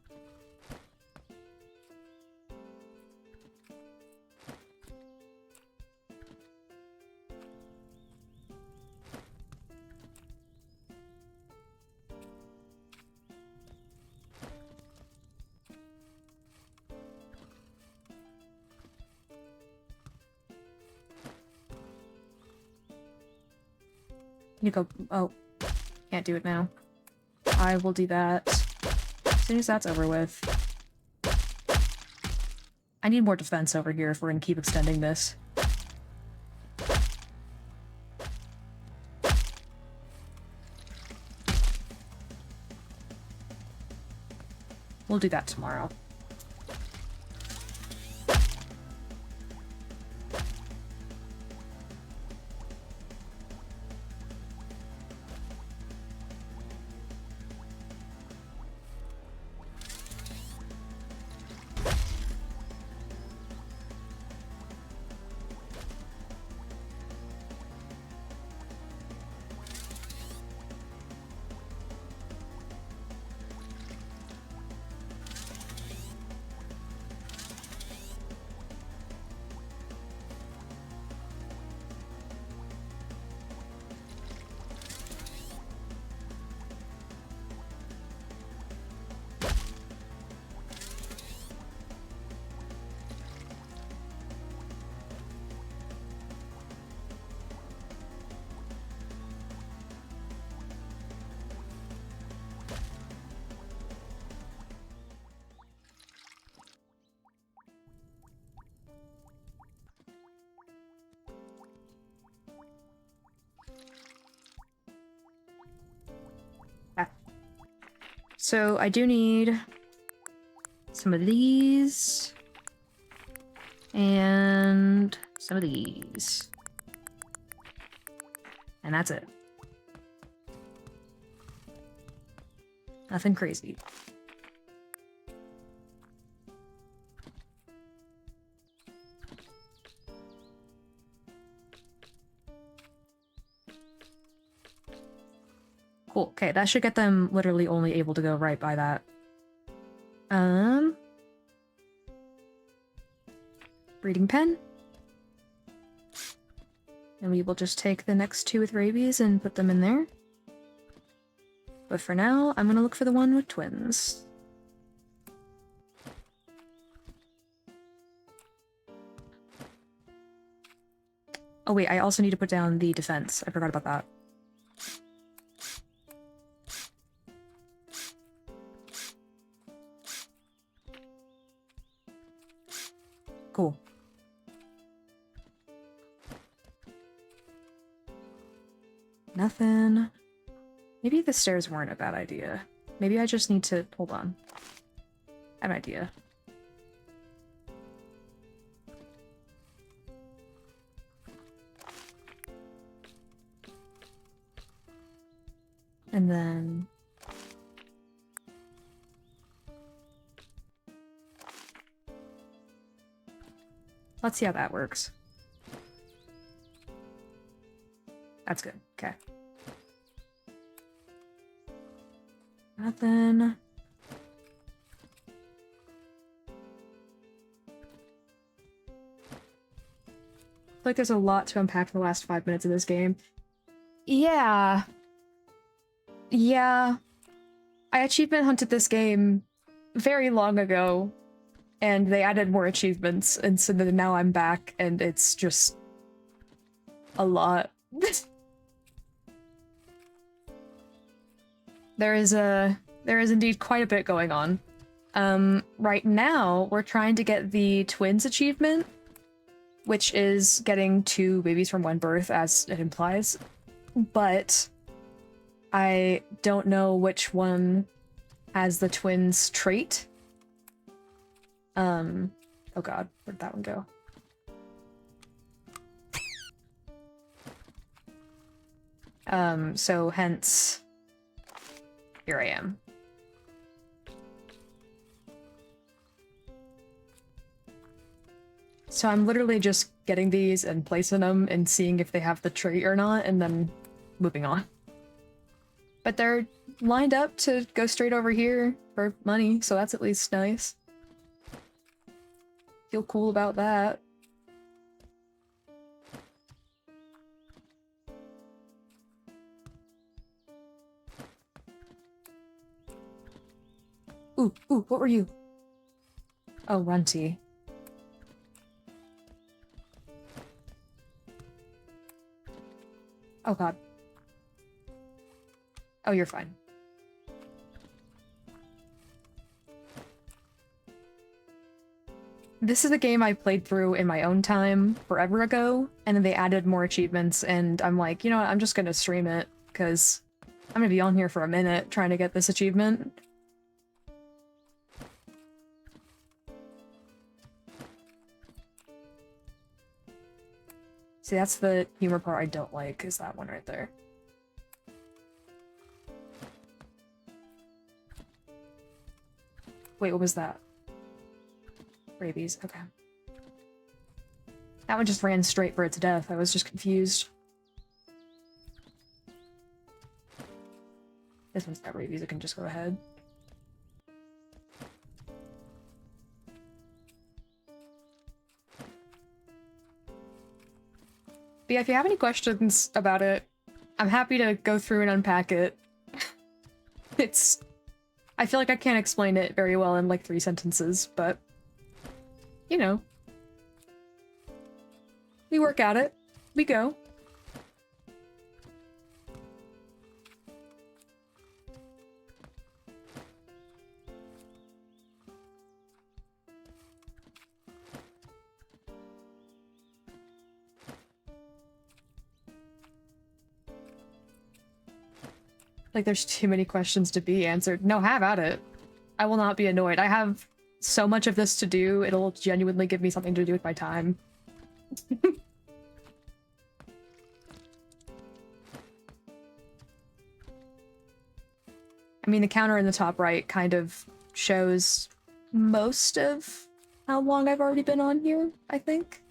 You go. Oh, can't do it now. I will do that as soon as that's over with. I need more defense over here if we're gonna keep extending this. We'll do that tomorrow. So I do need some of these and some of these. And that's it. Nothing crazy. Cool. Okay, that should get them literally only able to go right by that. Breeding pen. And we will just take the next two with rabies and put them in there. But for now, I'm gonna look for the one with twins. Oh wait, I also need to put down the defense. I forgot about that. Cool. Nothing. Maybe the stairs weren't a bad idea. Maybe I just need to... Hold on. I have an idea. And then... Let's see how that works. That's good. Okay. Nothing. I feel like there's a lot to unpack in the last 5 minutes of this game. Yeah. Yeah. I achievement hunted this game very long ago, and they added more achievements, and so then now I'm back, and it's just a lot. There is indeed quite a bit going on. Right now, we're trying to get the twins achievement, which is getting 2 babies from one birth, as it implies. But I don't know which one has the twins trait. Oh god, where'd that one go? So hence, here I am. So I'm literally just getting these and placing them and seeing if they have the trait or not, and then moving on. But they're lined up to go straight over here for money, so that's at least nice. Feel cool about that. Ooh, what were you? Oh, Runty. Oh god. Oh, you're fine. This is a game I played through in my own time forever ago, and then they added more achievements, and I'm like, you know what, I'm just gonna stream it, because I'm gonna be on here for a minute trying to get this achievement. See, that's the humor part I don't like, is that one right there. Wait, what was that? Rabies, okay. That one just ran straight for its death. I was just confused. This one's got rabies, it can just go ahead. But yeah, if you have any questions about it, I'm happy to go through and unpack it. I feel like I can't explain it very well in like 3 sentences, but you know. We work at it. We go. Like, there's too many questions to be answered. No, have at it. I will not be annoyed. I have so much of this to do, it'll genuinely give me something to do with my time. I mean, the counter in the top right kind of shows most of how long I've already been on here, I think.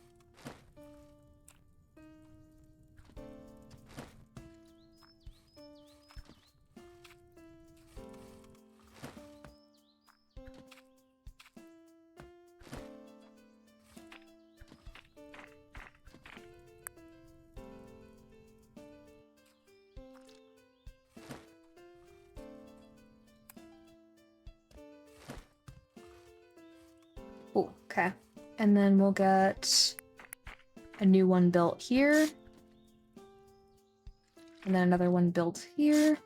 Oh, okay. And then we'll get a new one built here. And then another one built here.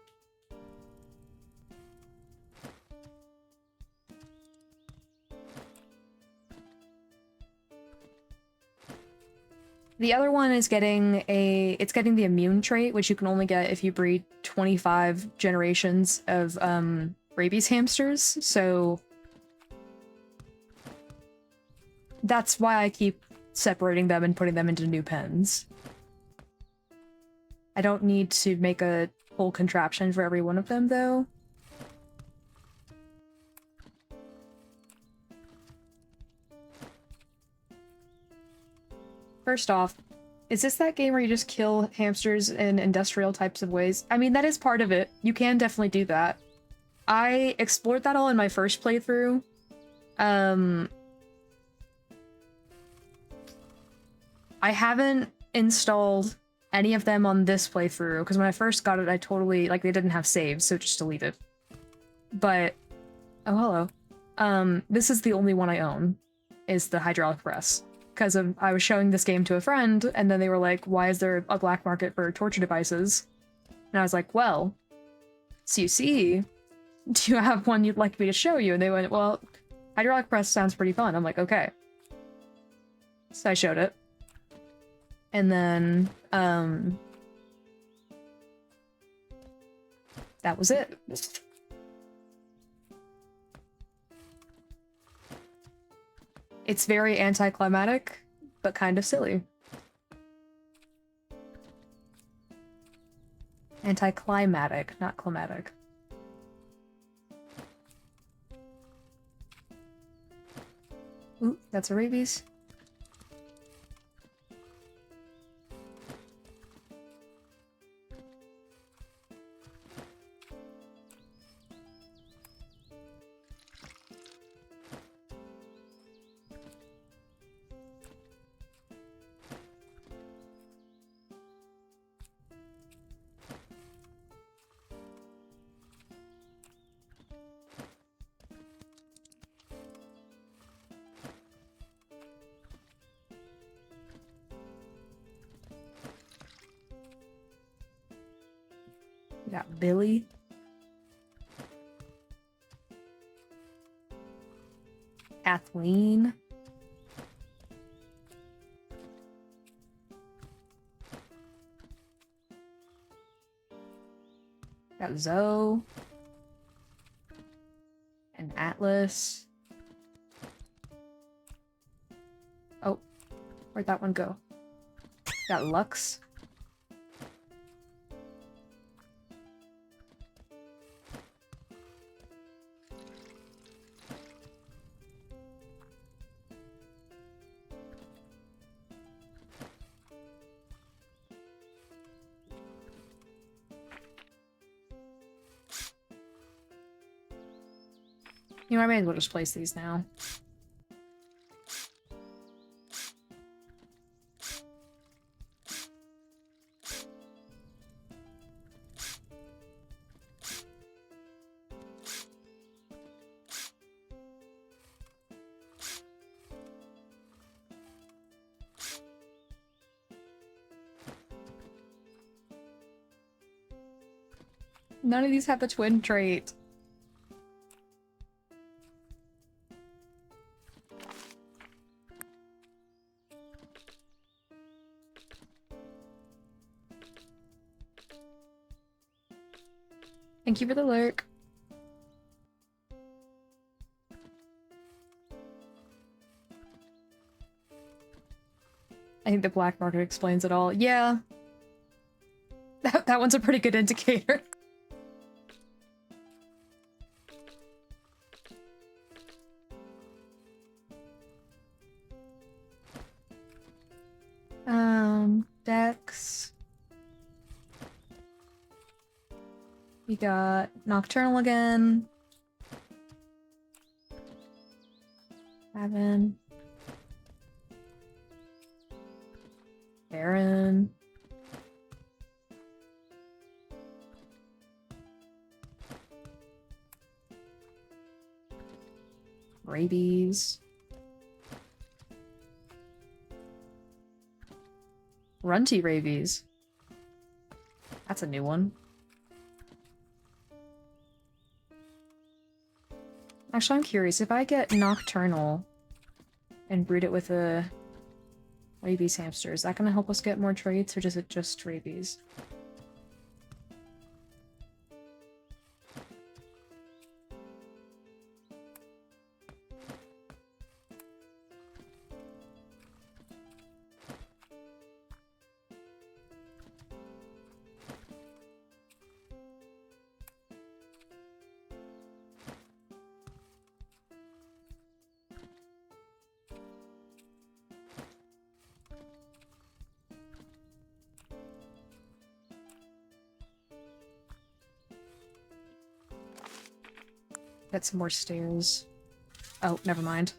The other one is getting it's getting the immune trait, which you can only get if you breed 25 generations of rabies hamsters, so that's why I keep separating them and putting them into new pens. I don't need to make a whole contraption for every one of them, though. First off, is this that game where you just kill hamsters in industrial types of ways? I mean, that is part of it. You can definitely do that. I explored that all in my first playthrough. I haven't installed any of them on this playthrough, because when I first got it, I totally, like, they didn't have saves, so just deleted. But, oh, hello. This is the only one I own, is the hydraulic press. Because I was showing this game to a friend, and then they were like, why is there a black market for torture devices? And I was like, well, so you see, do you have one you'd like me to show you? And they went, well, hydraulic press sounds pretty fun. I'm like, okay. So I showed it. And then, that was it. It's very anticlimactic, but kind of silly. Anticlimactic, not climatic. Ooh, that's a rabies. Got Billy. Kathleen. Got Zoe. And Atlas. Oh, where'd that one go? Got Lux. You know, I may as well just place these now. None of these have the twin trait. Thank you for the lurk. I think the black market explains it all. Yeah. That one's a pretty good indicator. Dex. We got Nocturnal again. Evan. Baron. Rabies. Runty Rabies. That's a new one. Actually, I'm curious. If I get Nocturnal and breed it with a Rabies hamster, is that going to help us get more traits, or is it just Rabies? Get some more stairs. Oh, never mind.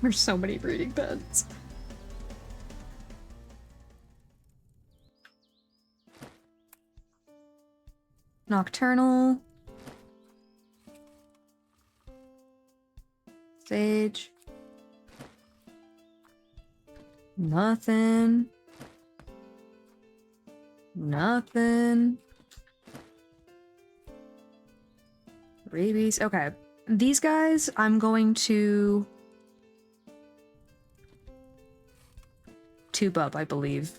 There's so many breeding pens. Nocturnal. Sage. Nothing. Nothing. Rabies. Okay. These guys, I'm going to tube up, I believe.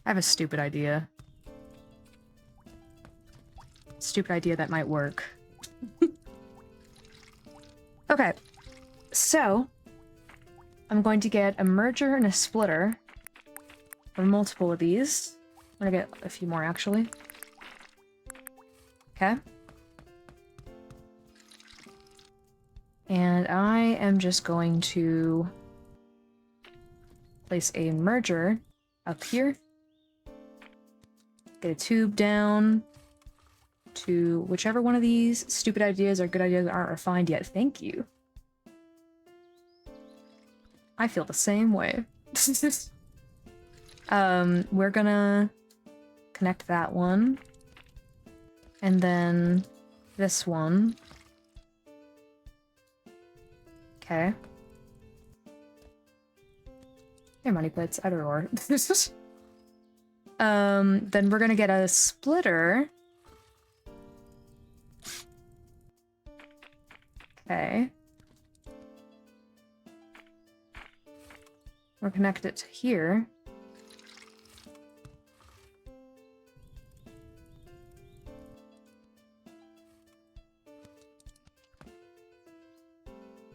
I have a stupid idea. Stupid idea that might work. So, I'm going to get a merger and a splitter, or multiple of these. I'm gonna get a few more, actually. Okay. And I am just going to place a merger up here. Get a tube down to whichever one of these stupid ideas or good ideas aren't refined yet. Thank you. I feel the same way. We're gonna connect that one. And then this one. Okay. They're money pits, either or. Then we're gonna get a splitter. Okay. We'll connect it to here.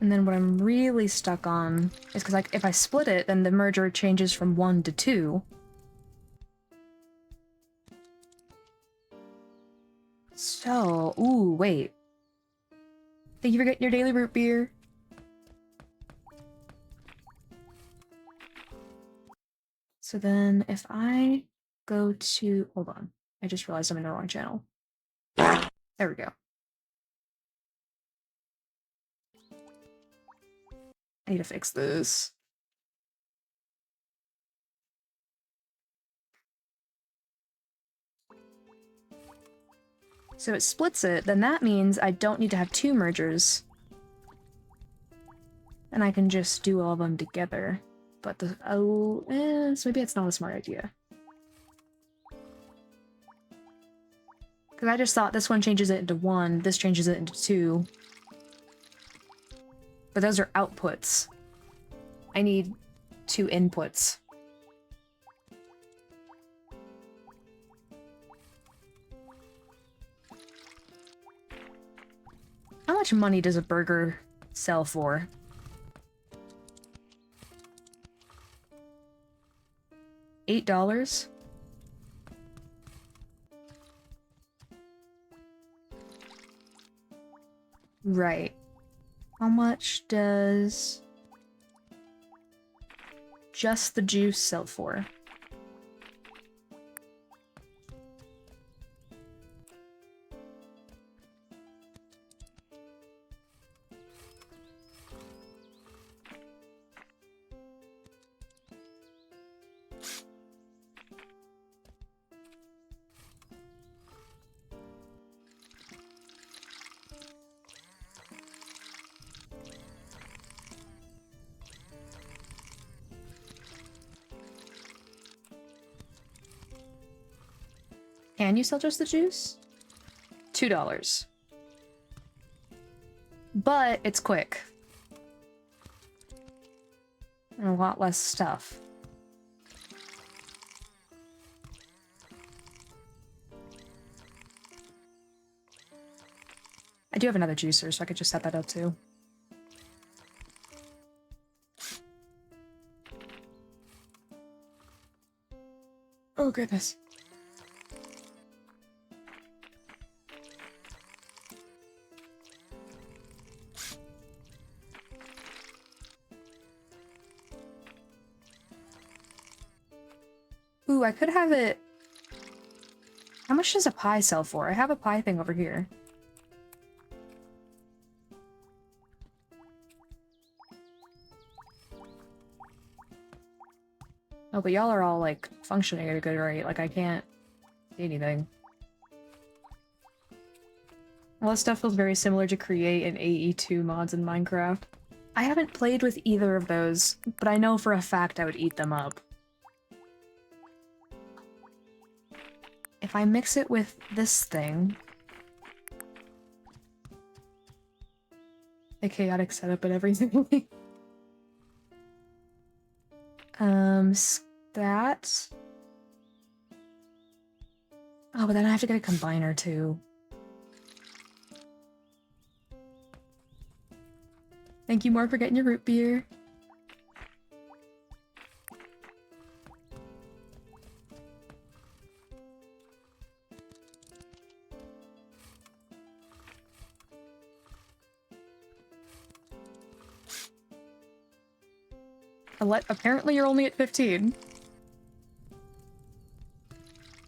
And then what I'm really stuck on is because, like, if I split it, then the merger changes from 1 to 2. So, ooh, wait. Thank you for getting your daily root beer. So then if I go to... Hold on. I just realized I'm in the wrong channel. There we go. I need to fix this. So it splits it, then that means I don't need to have 2 mergers. And I can just do all of them together. But the... Oh, so maybe it's not a smart idea. Because I just thought this one changes it into 1, this changes it into 2. But those are outputs. I need 2 inputs. How much money does a burger sell for? $8? Right. How much does just the juice sell for? Can you sell just the juice? $2. But it's quick. And a lot less stuff. I do have another juicer, so I could just set that up too. Oh goodness. Ooh, I could have it... How much does a pie sell for? I have a pie thing over here. Oh, but y'all are all, like, functioning at a good rate. Like, I can't see anything. All this stuff feels very similar to create and AE2 mods in Minecraft. I haven't played with either of those, but I know for a fact I would eat them up. If I mix it with this thing... The chaotic setup and everything. That... Oh, but then I have to get a combiner too. Thank you, Mark, for getting your root beer. Apparently you're only at 15.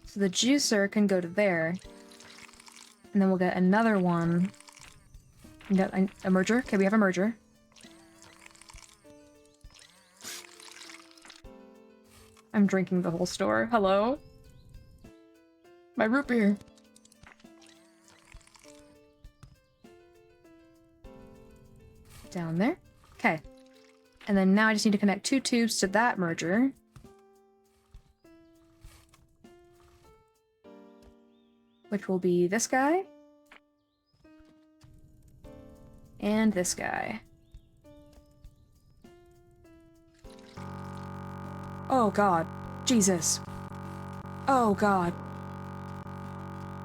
So the juicer can go to there. And then we'll get another one. We got a merger? Okay, we have a merger. I'm drinking the whole store. Hello? My root beer. Down there. Okay. And then now I just need to connect 2 tubes to that merger. Which will be this guy. And this guy. Oh god. Jesus. Oh god.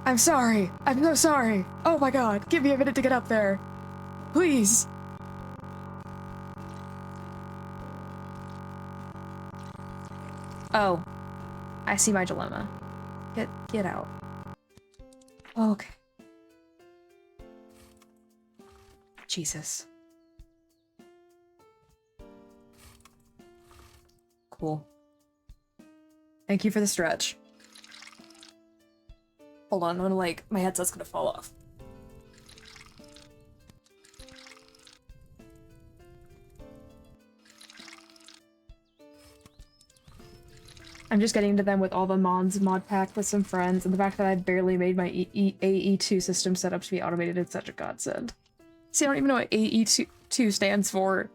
I'm sorry. I'm so sorry. Oh my god. Give me a minute to get up there. Please. Oh. I see my dilemma. Get out. Okay. Jesus. Cool. Thank you for the stretch. Hold on, I'm gonna like, my headset's gonna fall off. I'm just getting into them with all the mod pack with some friends, and the fact that I barely made my AE2 system set up to be automated is such a godsend. See, I don't even know what AE2 stands for.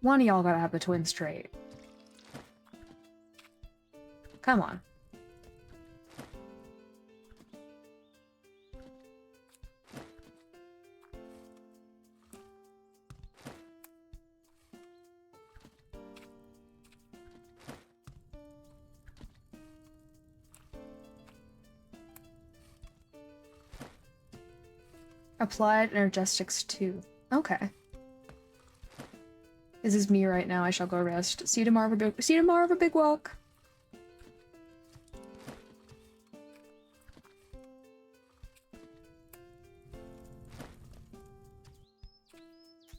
One of y'all gotta have the twins trait. Come on. Applied energetics 2. Okay. This is me right now. I shall go rest. See you tomorrow for big walk.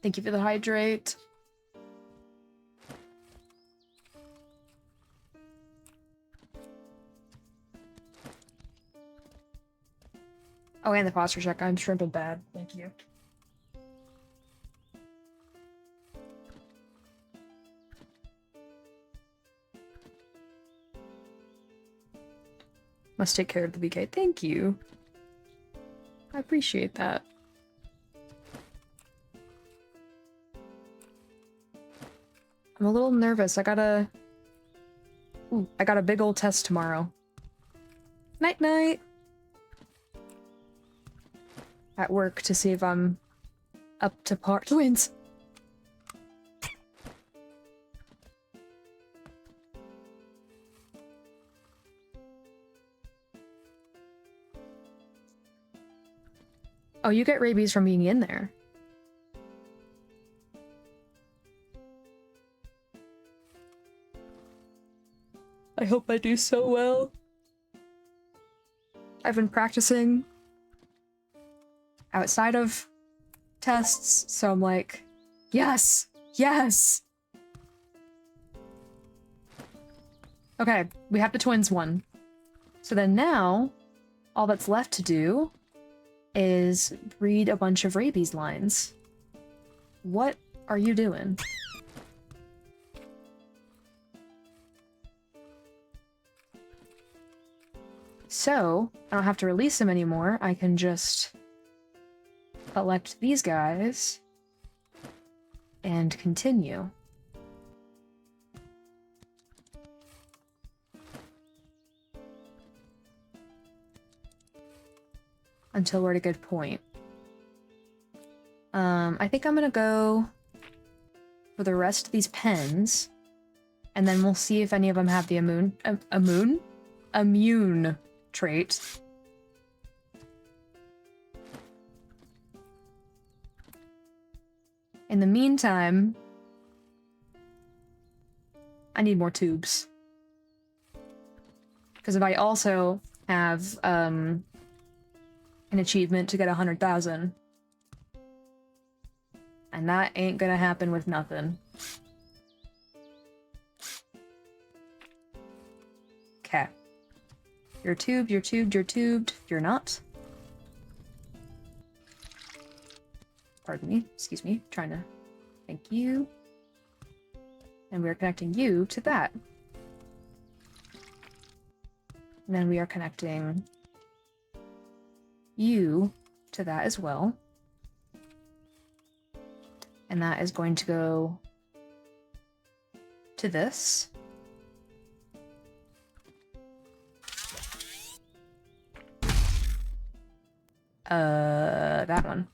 Thank you for the hydrate. Oh, and the posture check. I'm shrimping bad. Thank you. Must take care of the BK. Thank you. I appreciate that. I'm a little nervous. I got a big old test tomorrow. Night-night. At work to see if I'm up to par. Twins! Oh, you get rabies from being in there. I hope I do so well. I've been practicing outside of tests, so I'm like, yes! Yes! Okay, we have the twins one. So then now, all that's left to do is breed a bunch of rabies lines. What are you doing? So, I don't have to release them anymore. I can just collect these guys and continue. until we're at a good point. I think I'm gonna go for the rest of these pens, and then we'll see if any of them have the immune trait. In the meantime, I need more tubes. Because if I also have an achievement to get 100,000, and that ain't gonna happen with nothing. Okay. You're tubed, you're tubed, you're tubed. You're not. Pardon me. Excuse me. Trying to... Thank you. And we are connecting you to that. And then we are connecting you to that as well. And that is going to go to this. That one.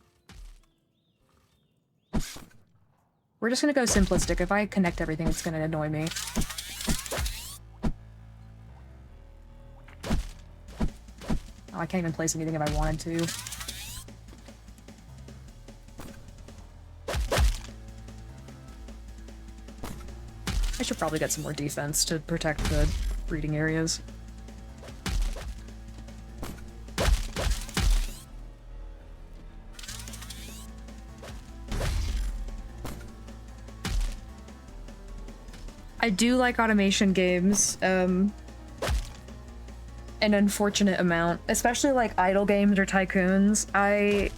We're just gonna go simplistic. If I connect everything, it's gonna annoy me. Oh, I can't even place anything if I wanted to. I should probably get some more defense to protect the breeding areas. I do like automation games, an unfortunate amount, especially like idle games or tycoons. I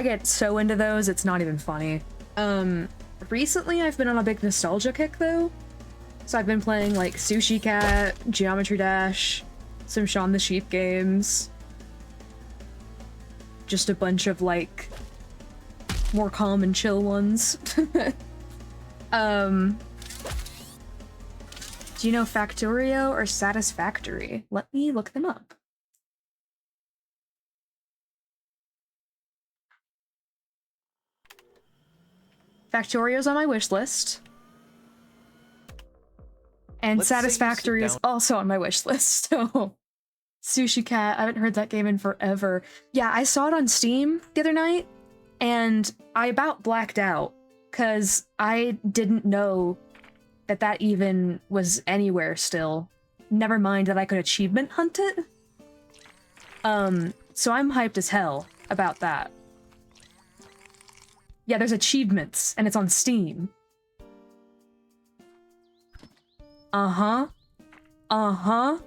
get so into those, it's not even funny. Recently I've been on a big nostalgia kick though. So I've been playing like Sushi Cat, Geometry Dash, some Shaun the Sheep games. Just a bunch of like more calm and chill ones. Do you know Factorio or Satisfactory? Let me look them up. Factorio's on my wish list. And Satisfactory is also on my wish list, so... Sushi Cat, I haven't heard that game in forever. Yeah, I saw it on Steam the other night, and I about blacked out, because I didn't know that that even was anywhere still. Never mind that I could achievement hunt it. So I'm hyped as hell about that. Yeah, there's achievements, and it's on Steam. Uh-huh. Uh-huh.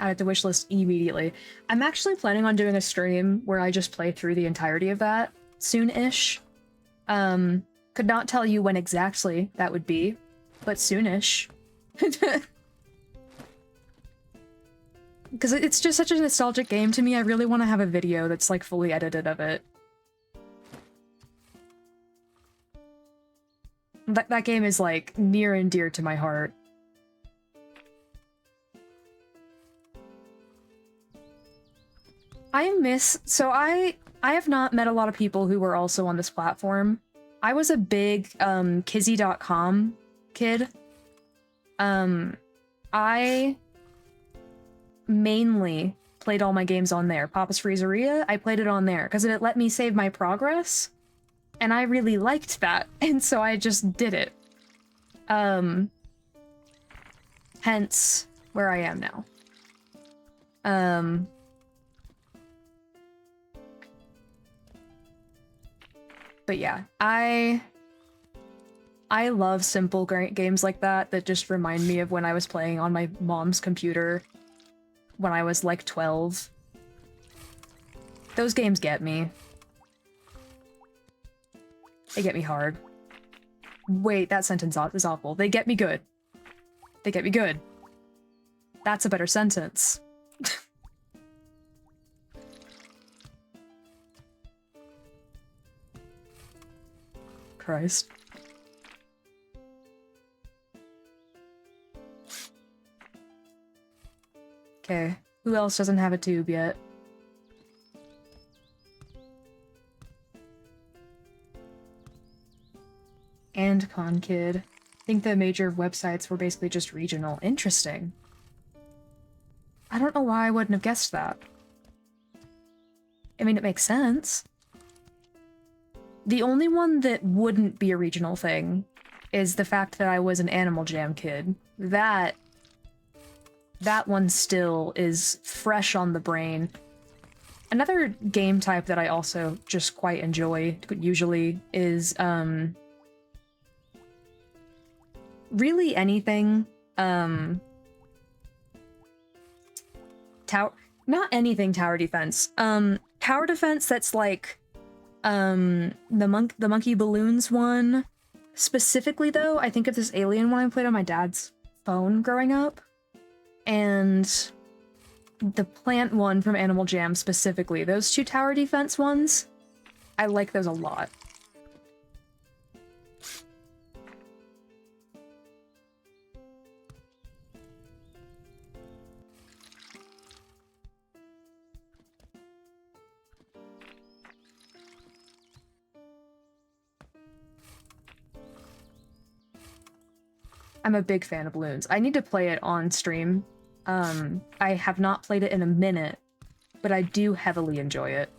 Add it to wishlist immediately. I'm actually planning on doing a stream where I just play through the entirety of that soon-ish. Could not tell you when exactly that would be, but soon-ish. Because it's just such a nostalgic game to me, I really want to have a video that's like fully edited of it. That game is like near and dear to my heart. So I have not met a lot of people who were also on this platform. I was a big Kizzy.com kid. I mainly played all my games on there. Papa's Freezeria, I played it on there because it let me save my progress, and I really liked that, and so I just did it. Hence where I am now. But yeah, I love simple games like that that just remind me of when I was playing on my mom's computer when I was like 12. Those games get me. They get me hard. Wait, that sentence is awful. They get me good. They get me good. That's a better sentence. Christ. Okay, who else doesn't have a tube yet? And Kid. I think the major websites were basically just regional. Interesting. I don't know why I wouldn't have guessed that. I mean, it makes sense. The only one that wouldn't be a regional thing is the fact that I was an Animal Jam kid. That one still is fresh on the brain. Another game type that I also just quite enjoy, usually, is, really anything, not anything tower defense. Tower defense that's like, the monkey balloons one. Specifically, though, I think of this Alien one I played on my dad's phone growing up. And the plant one from Animal Jam specifically. Those two tower defense ones, I like those a lot. I'm a big fan of balloons. I need to play it on stream. I have not played it in a minute, but I do heavily enjoy it.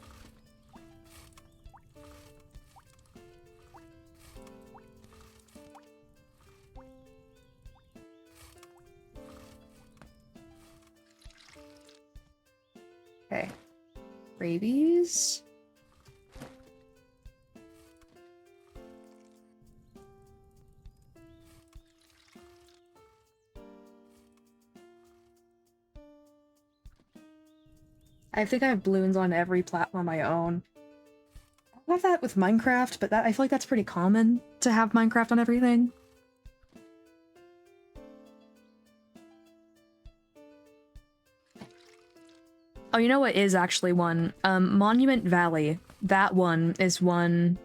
Okay. Rabies? I think I have balloons on every platform I own. I don't have that with Minecraft, but I feel like that's pretty common to have Minecraft on everything. Oh, you know what is actually one? Monument Valley. That one is one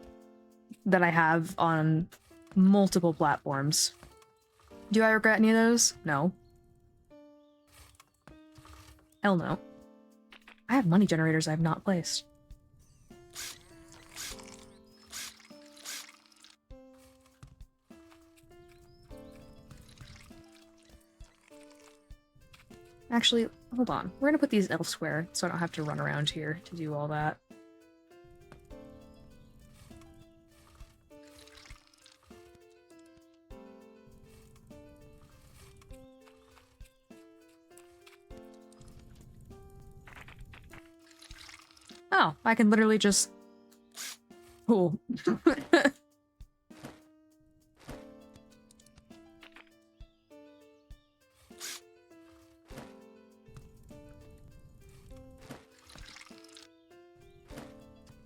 that I have on multiple platforms. Do I regret any of those? No. Hell no. I have money generators I have not placed. Actually, hold on. We're gonna put these elsewhere so I don't have to run around here to do all that. Oh, I can literally just... Cool.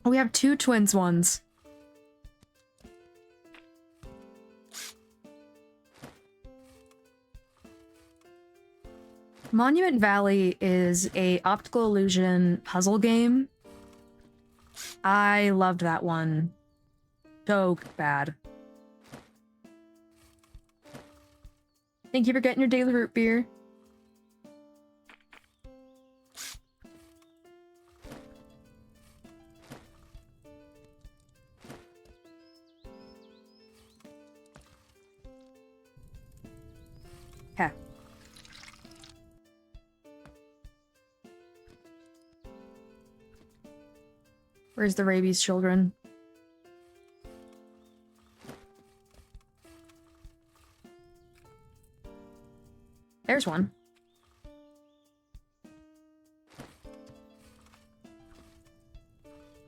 We have two twins ones. Monument Valley is a optical illusion puzzle game. I loved that one. So bad. Thank you for getting your daily root beer. Okay. Where's the rabies children? There's one.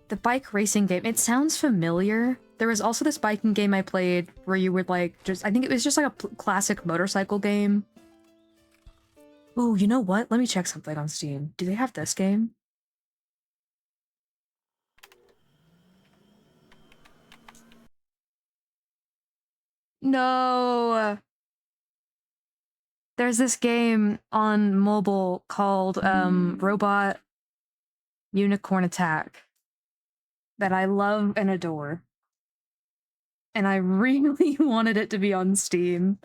The bike racing game, it sounds familiar. There was also this biking game I played where you would like I think it was just like a classic motorcycle game. Ooh, you know what? Let me check something on Steam. Do they have this game? No! There's this game on mobile called Robot Unicorn Attack that I love and adore. And I really wanted it to be on Steam.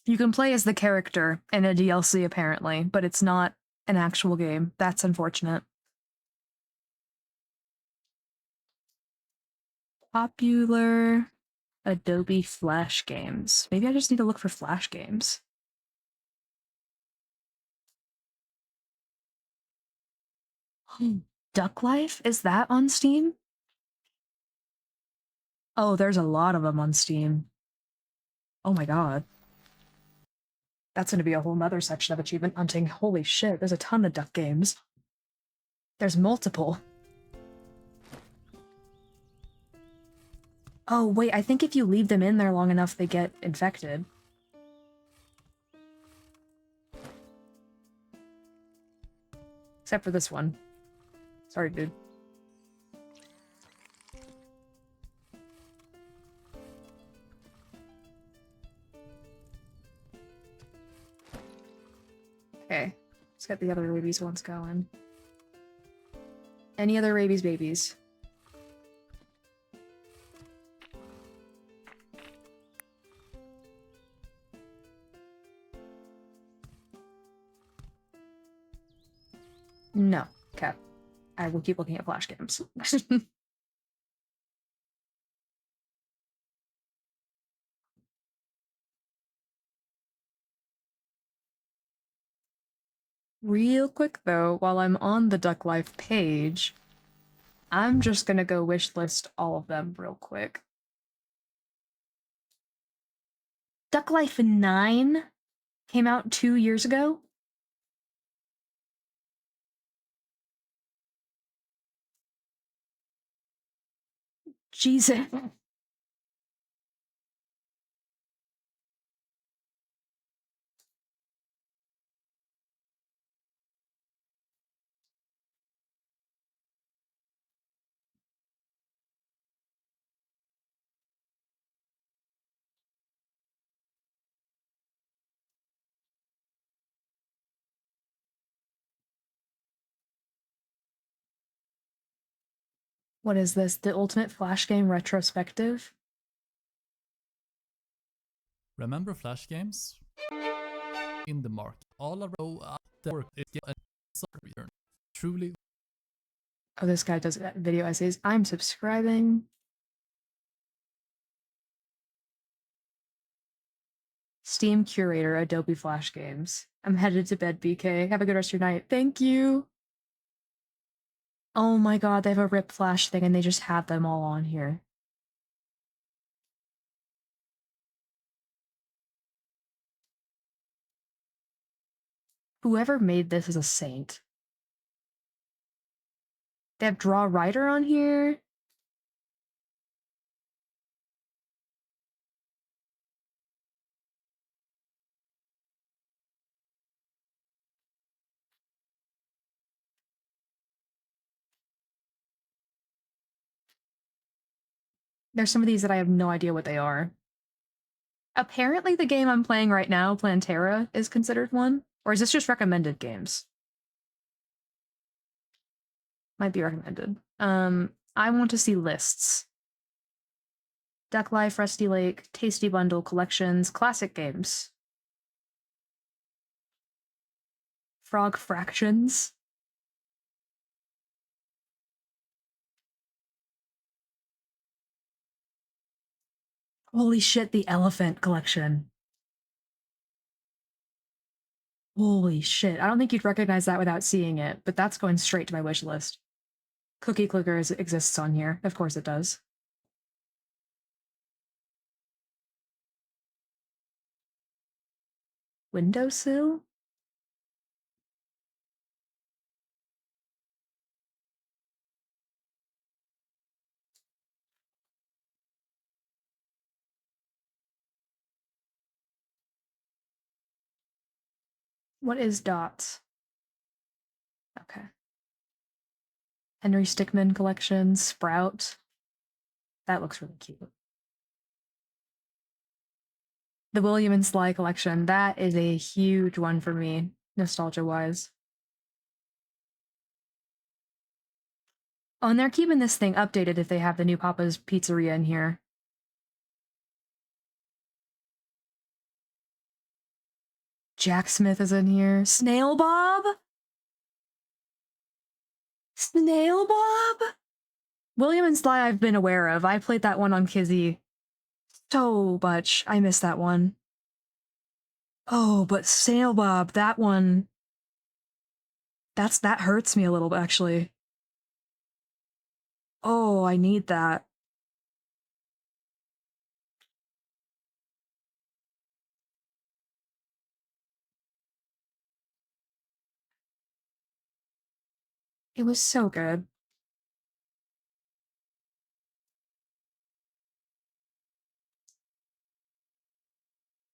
You can play as the character in a DLC apparently, but it's not an actual game. That's unfortunate. Popular Adobe Flash games. Maybe I just need to look for Flash games. Duck Life? Is that on Steam? Oh, there's a lot of them on Steam. Oh my god. That's gonna be a whole nother section of achievement hunting. Holy shit, there's a ton of duck games. There's multiple. Oh, wait, I think if you leave them in there long enough, they get infected. Except for this one. Sorry, dude. Okay, let's get the other rabies ones going. Any other rabies babies? No. Okay. I will keep looking at Flash games. Real quick though, while I'm on the Duck Life page, I'm just gonna go wishlist all of them real quick. Duck Life 9 came out 2 years ago. Jesus. What is this? The Ultimate Flash Game Retrospective? Remember Flash games? In the market. All around the work is a return. Truly. Oh, this guy does video essays. I'm subscribing. Steam Curator, Adobe Flash Games. I'm headed to bed, BK. Have a good rest of your night. Thank you! Oh my god, they have a RIP Flash thing and they just have them all on here. Whoever made this is a saint. They have Draw Writer on here. There's some of these that I have no idea what they are. Apparently the game I'm playing right now, Plantera, is considered one. Or is this just recommended games? Might be recommended. I want to see lists. Duck Life, Rusty Lake, Tasty Bundle, Collections, Classic Games. Frog Fractions. Holy shit, the Elephant Collection. Holy shit, I don't think you'd recognize that without seeing it, but that's going straight to my wish list. Cookie Clicker exists on here. Of course it does. Windowsill? What is dots? Okay. Henry Stickmin collection, Sprout. That looks really cute. The William and Sly collection, that is a huge one for me, nostalgia-wise. Oh, and they're keeping this thing updated if they have the new Papa's Pizzeria in here. Jack Smith is in here. Snail Bob? Snail Bob? William and Sly I've been aware of. I played that one on Kizzy so much. I miss that one. Oh, but Snail Bob, that one... that hurts me a little, actually. Oh, I need that. It was so good.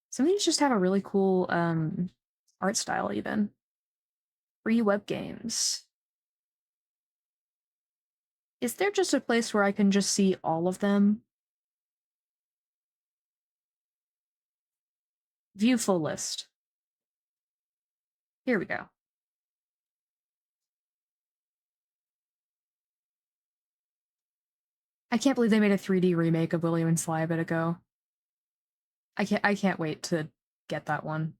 Some of these just have a really cool art style, even. Free web games. Is there just a place where I can just see all of them? View full list. Here we go. I can't believe they made a 3D remake of William and Sly a bit ago. I can't wait to get that one.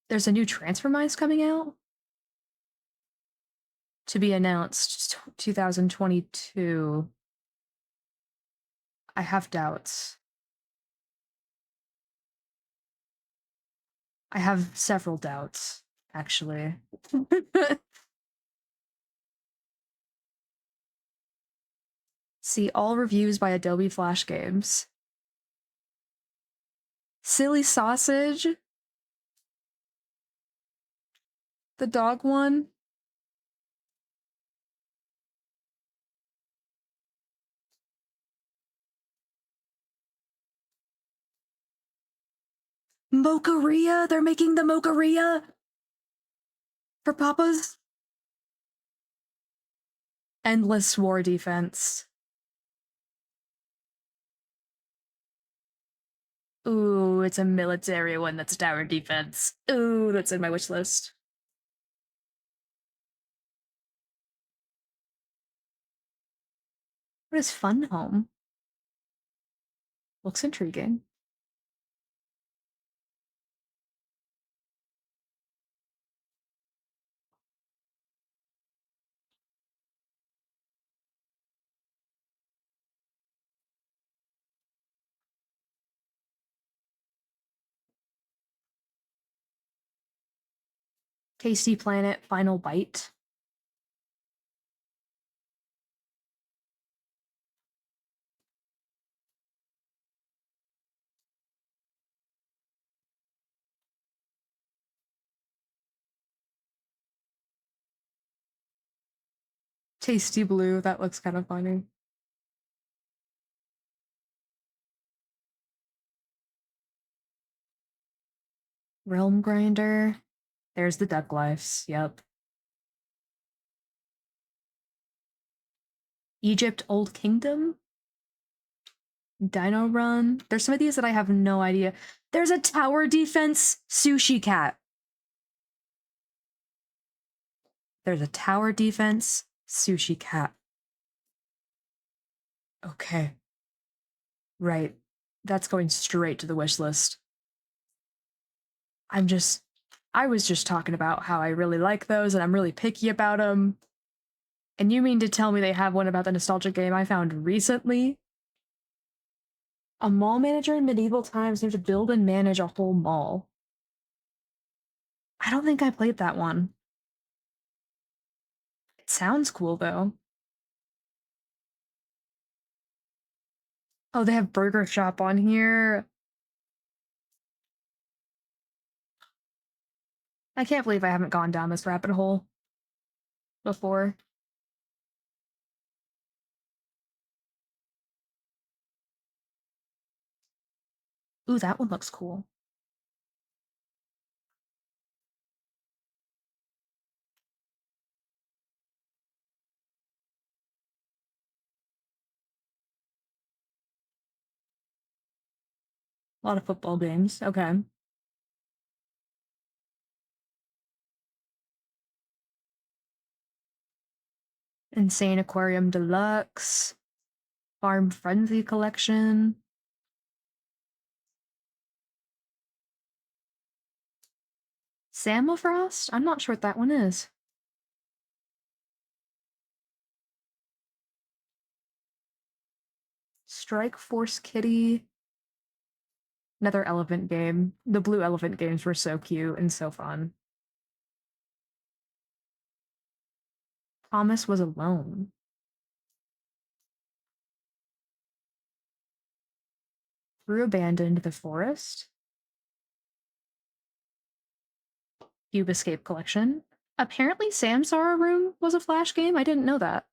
There's a new Transformize coming out? To be announced 2022. I have doubts. I have several doubts, actually. See all reviews by Adobe Flash Games. Silly Sausage? The dog one? Mocharia? They're making the Mocharia? For Papa's? Endless War Defense. Ooh, it's a military one that's tower defense. Ooh, that's in my wish list. What is Fun Home? Looks intriguing. Tasty Planet Final Bite. Tasty Blue, that looks kind of funny. Realm Grinder. There's the Duck Lives, yep. Egypt Old Kingdom? Dino Run. There's some of these that I have no idea. There's a tower defense sushi cat. There's a tower defense sushi cat. Okay. Right. That's going straight to the wish list. I was just talking about how I really like those and I'm really picky about them. And you mean to tell me they have one about the nostalgia game I found recently? A mall manager in medieval times needs to build and manage a whole mall. I don't think I played that one. It sounds cool, though. Oh, they have Burger Shop on here. I can't believe I haven't gone down this rabbit hole before. Ooh, that one looks cool. A lot of football games. Okay. Insane Aquarium Deluxe. Farm Frenzy Collection. Samofrost? I'm not sure what that one is. Strike Force Kitty. Another elephant game. The blue elephant games were so cute and so fun. Thomas was alone. Through abandoned the forest. Cube Escape Collection. Apparently Samsara Room was a Flash game? I didn't know that.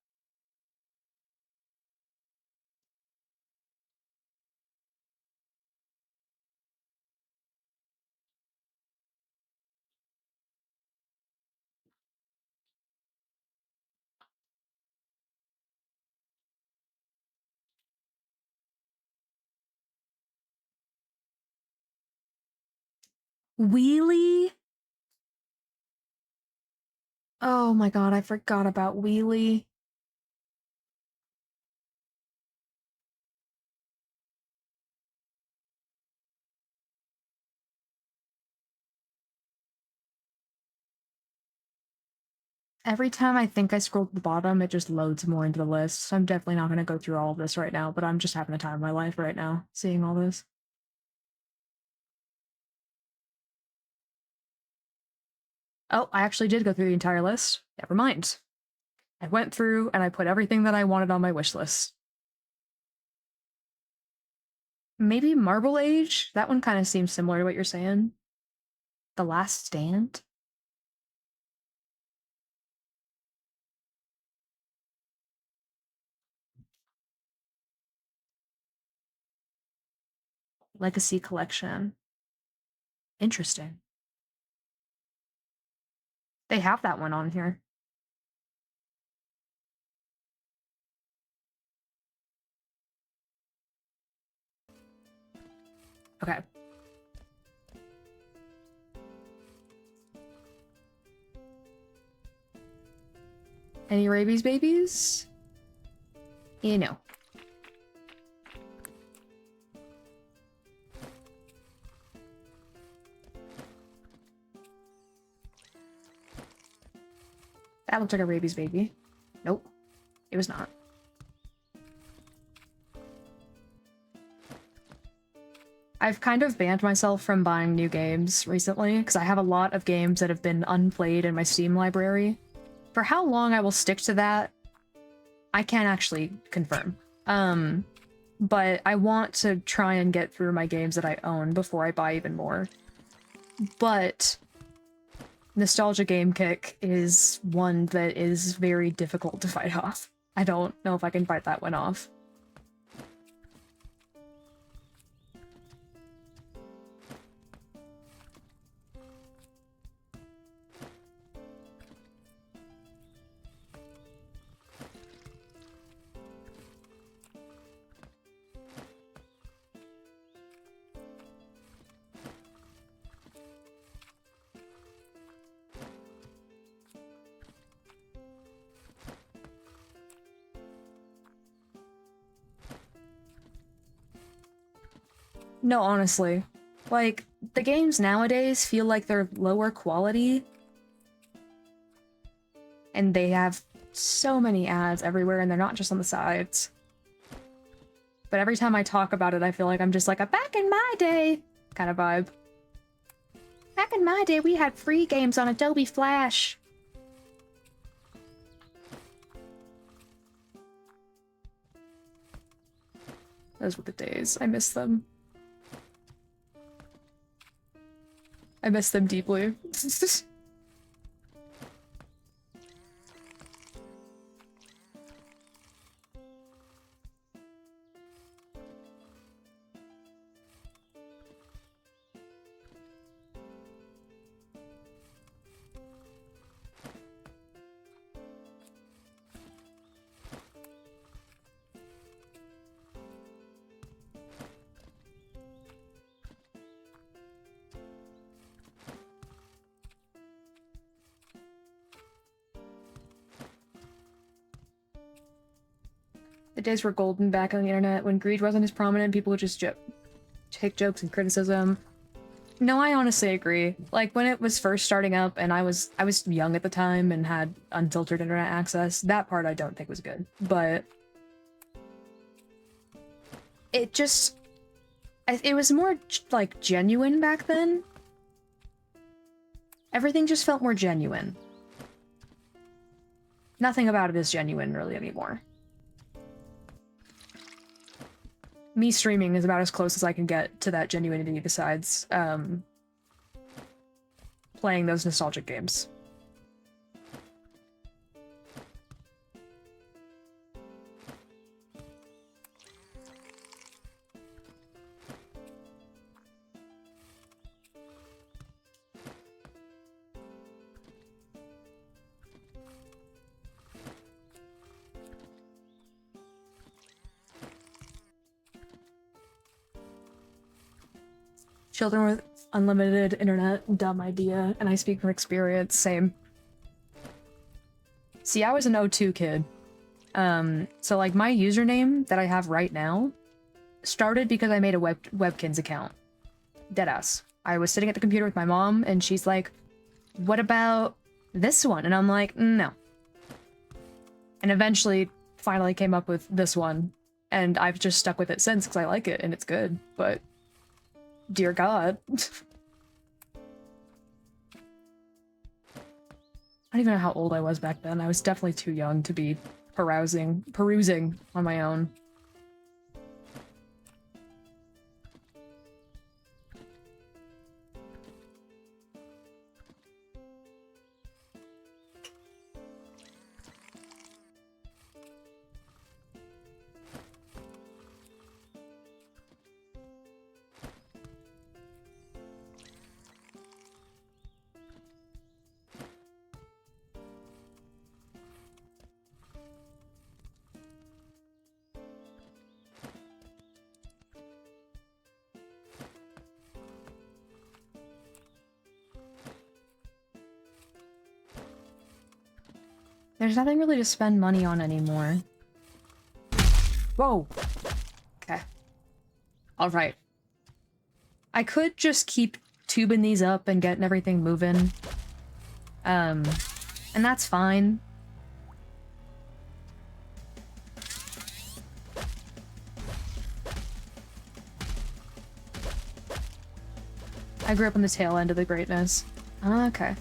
Wheelie? Oh my god, I forgot about Wheelie. Every time I think I scroll to the bottom, it just loads more into the list. I'm definitely not going to go through all of this right now, but I'm just having the time of my life right now, seeing all this. Oh, I actually did go through the entire list. Never mind. I went through and I put everything that I wanted on my wish list. Maybe Marble Age? That one kind of seems similar to what you're saying. The Last Stand? Legacy Collection. Interesting. They have that one on here. Okay. Any rabies babies? You know. That looked like a rabies baby. Nope. It was not. I've kind of banned myself from buying new games recently, because I have a lot of games that have been unplayed in my Steam library. For how long I will stick to that, I can't actually confirm. But I want to try and get through my games that I own before I buy even more. But Nostalgia Game Kick is one that is very difficult to fight off. I don't know if I can fight that one off. No, honestly. Like, the games nowadays feel like they're lower quality. And they have so many ads everywhere, and they're not just on the sides. But every time I talk about it, I feel like I'm just like a back in my day kind of vibe. Back in my day, we had free games on Adobe Flash. Those were the days. I miss them. I miss them deeply. The days were golden back on the internet when greed wasn't as prominent. People would just take jokes and criticism. No, I honestly agree. Like, when it was first starting up and I was young at the time and had unfiltered internet access, that part I don't think was good. But it just... it was more, like, genuine back then. Everything just felt more genuine. Nothing about it is genuine, really, anymore. Me streaming is about as close as I can get to that genuinity besides, playing those nostalgic games. Children with unlimited internet, dumb idea, and I speak from experience, same. See, I was an O2 kid. So like my username that I have right now started because I made a Webkins account. Deadass. I was sitting at the computer with my mom and she's like, what about this one? And I'm like, no. And eventually finally came up with this one and I've just stuck with it since because I like it and it's good, but dear God. I don't even know how old I was back then. I was definitely too young to be perusing on my own. There's nothing really to spend money on anymore. Whoa! Okay. Alright. I could just keep tubing these up and getting everything moving. And that's fine. I grew up on the tail end of the greatness. Okay.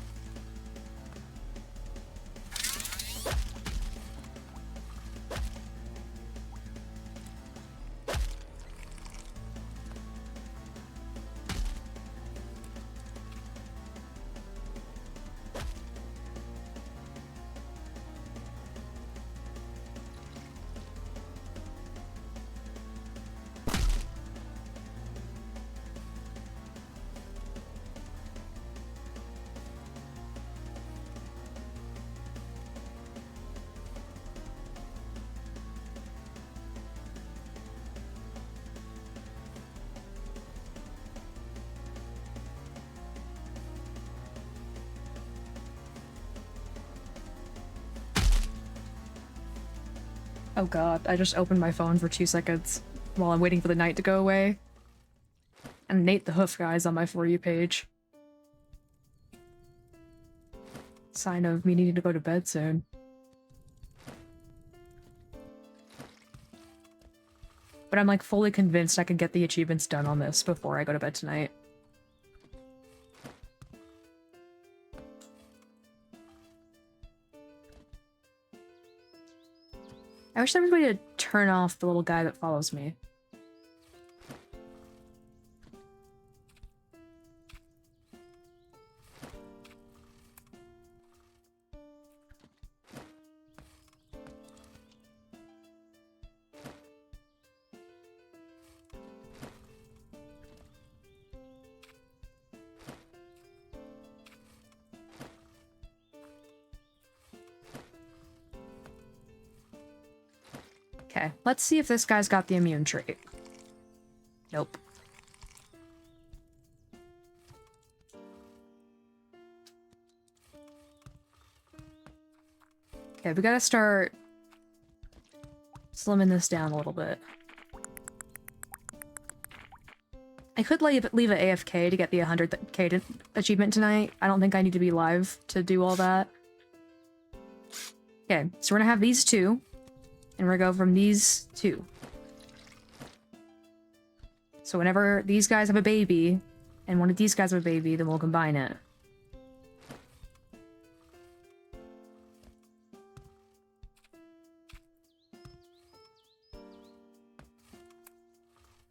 Oh god, I just opened my phone for 2 seconds while I'm waiting for the night to go away. And Nate the Hoof guy's on my For You page. Sign of me needing to go to bed soon. But I'm like fully convinced I can get the achievements done on this before I go to bed tonight. I wish there was a way to turn off the little guy that follows me. Okay, let's see if this guy's got the immune trait. Nope. Okay, we gotta start slimming this down a little bit. I could leave it AFK to get the 100k achievement tonight. I don't think I need to be live to do all that. Okay, so we're gonna have these two, and we're gonna go from these two. So whenever these guys have a baby, and one of these guys have a baby, then we'll combine it.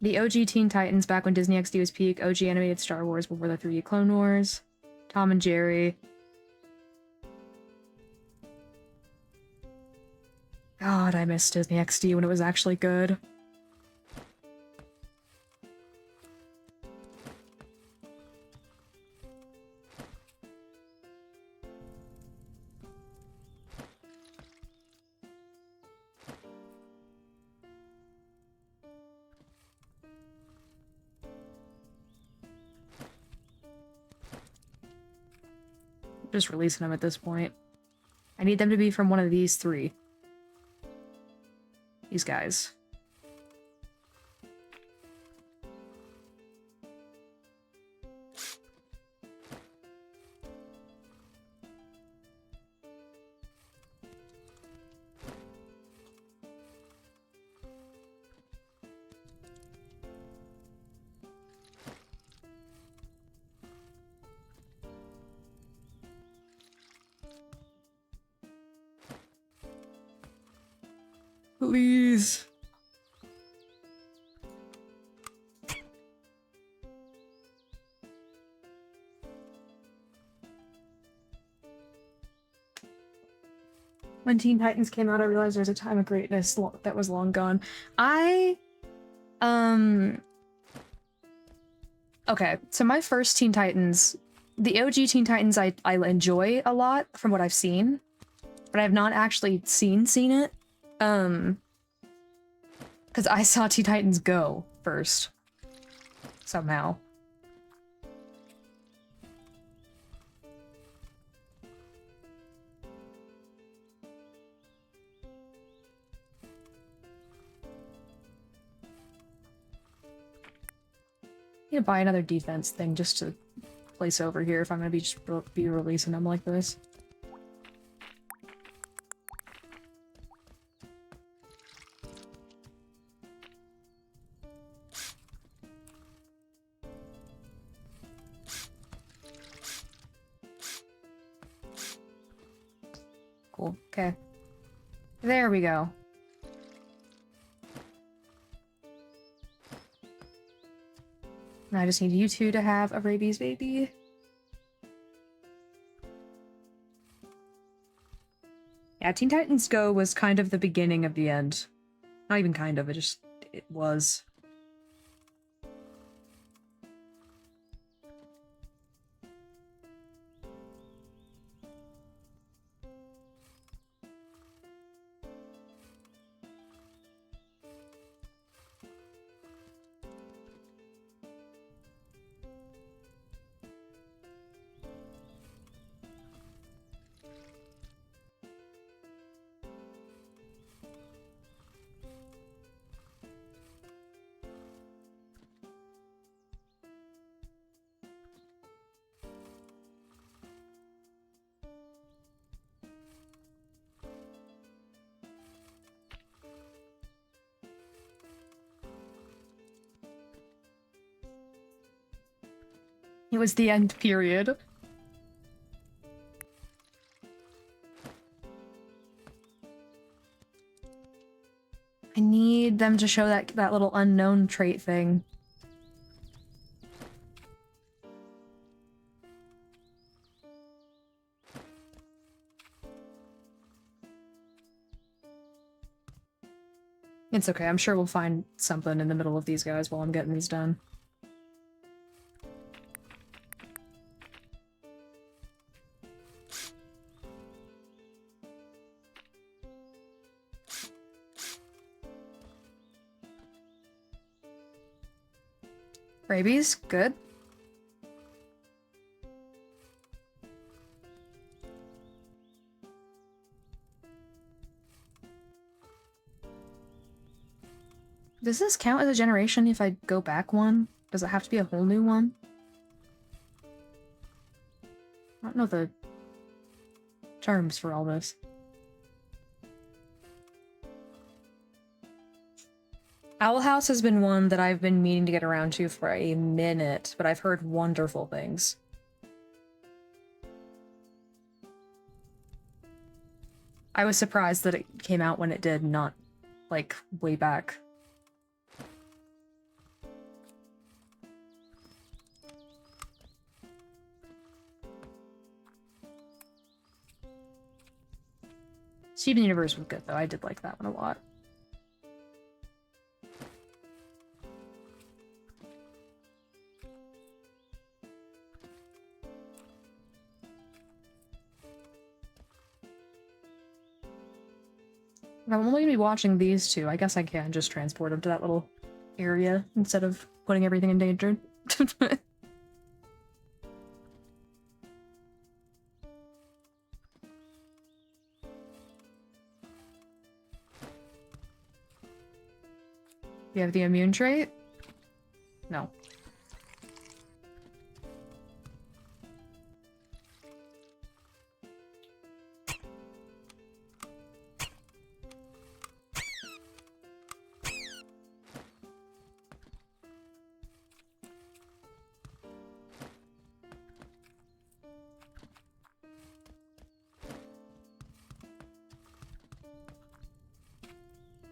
The OG Teen Titans back when Disney XD was peak, OG animated Star Wars before the 3D Clone Wars, Tom and Jerry. God, I miss Disney XD when it was actually good. Just releasing them at this point. I need them to be from one of these three. These guys. Please. When Teen Titans came out, I realized there was a time of greatness that was long gone. Okay, so my first Teen Titans, the OG Teen Titans I enjoy a lot from what I've seen, but I have not actually seen it. Because I saw Teen Titans Go first. Somehow. I need to buy another defense thing just to place over here if I'm gonna be releasing them like this. Cool. Okay. There we go. Now I just need you two to have a rabies baby. Yeah, Teen Titans Go was kind of the beginning of the end. Not even kind of, it was. It was the end period. I need them to show that little unknown trait thing. It's okay, I'm sure we'll find something in the middle of these guys while I'm getting these done. Rabies, good. Does this count as a generation if I go back one? Does it have to be a whole new one? I don't know the terms for all this. Owl House has been one that I've been meaning to get around to for a minute, but I've heard wonderful things. I was surprised that it came out when it did, not, like, way back. Steven Universe was good, though. I did like that one a lot. If I'm only gonna be watching these two, I guess I can just transport them to that little area instead of putting everything in danger. You have the immune trait? No.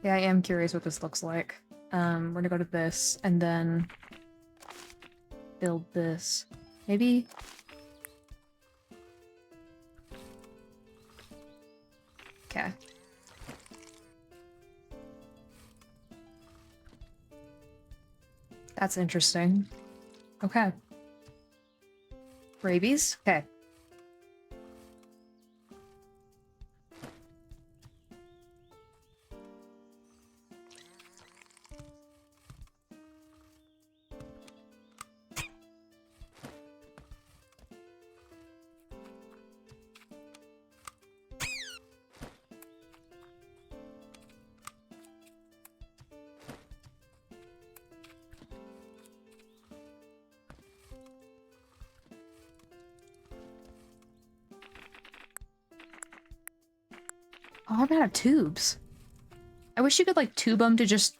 Yeah, I am curious what this looks like. We're gonna go to this, and then build this. Maybe? Okay. That's interesting. Okay. Rabies? Okay. Oh, I'm out of tubes. I wish you could, like, tube them to just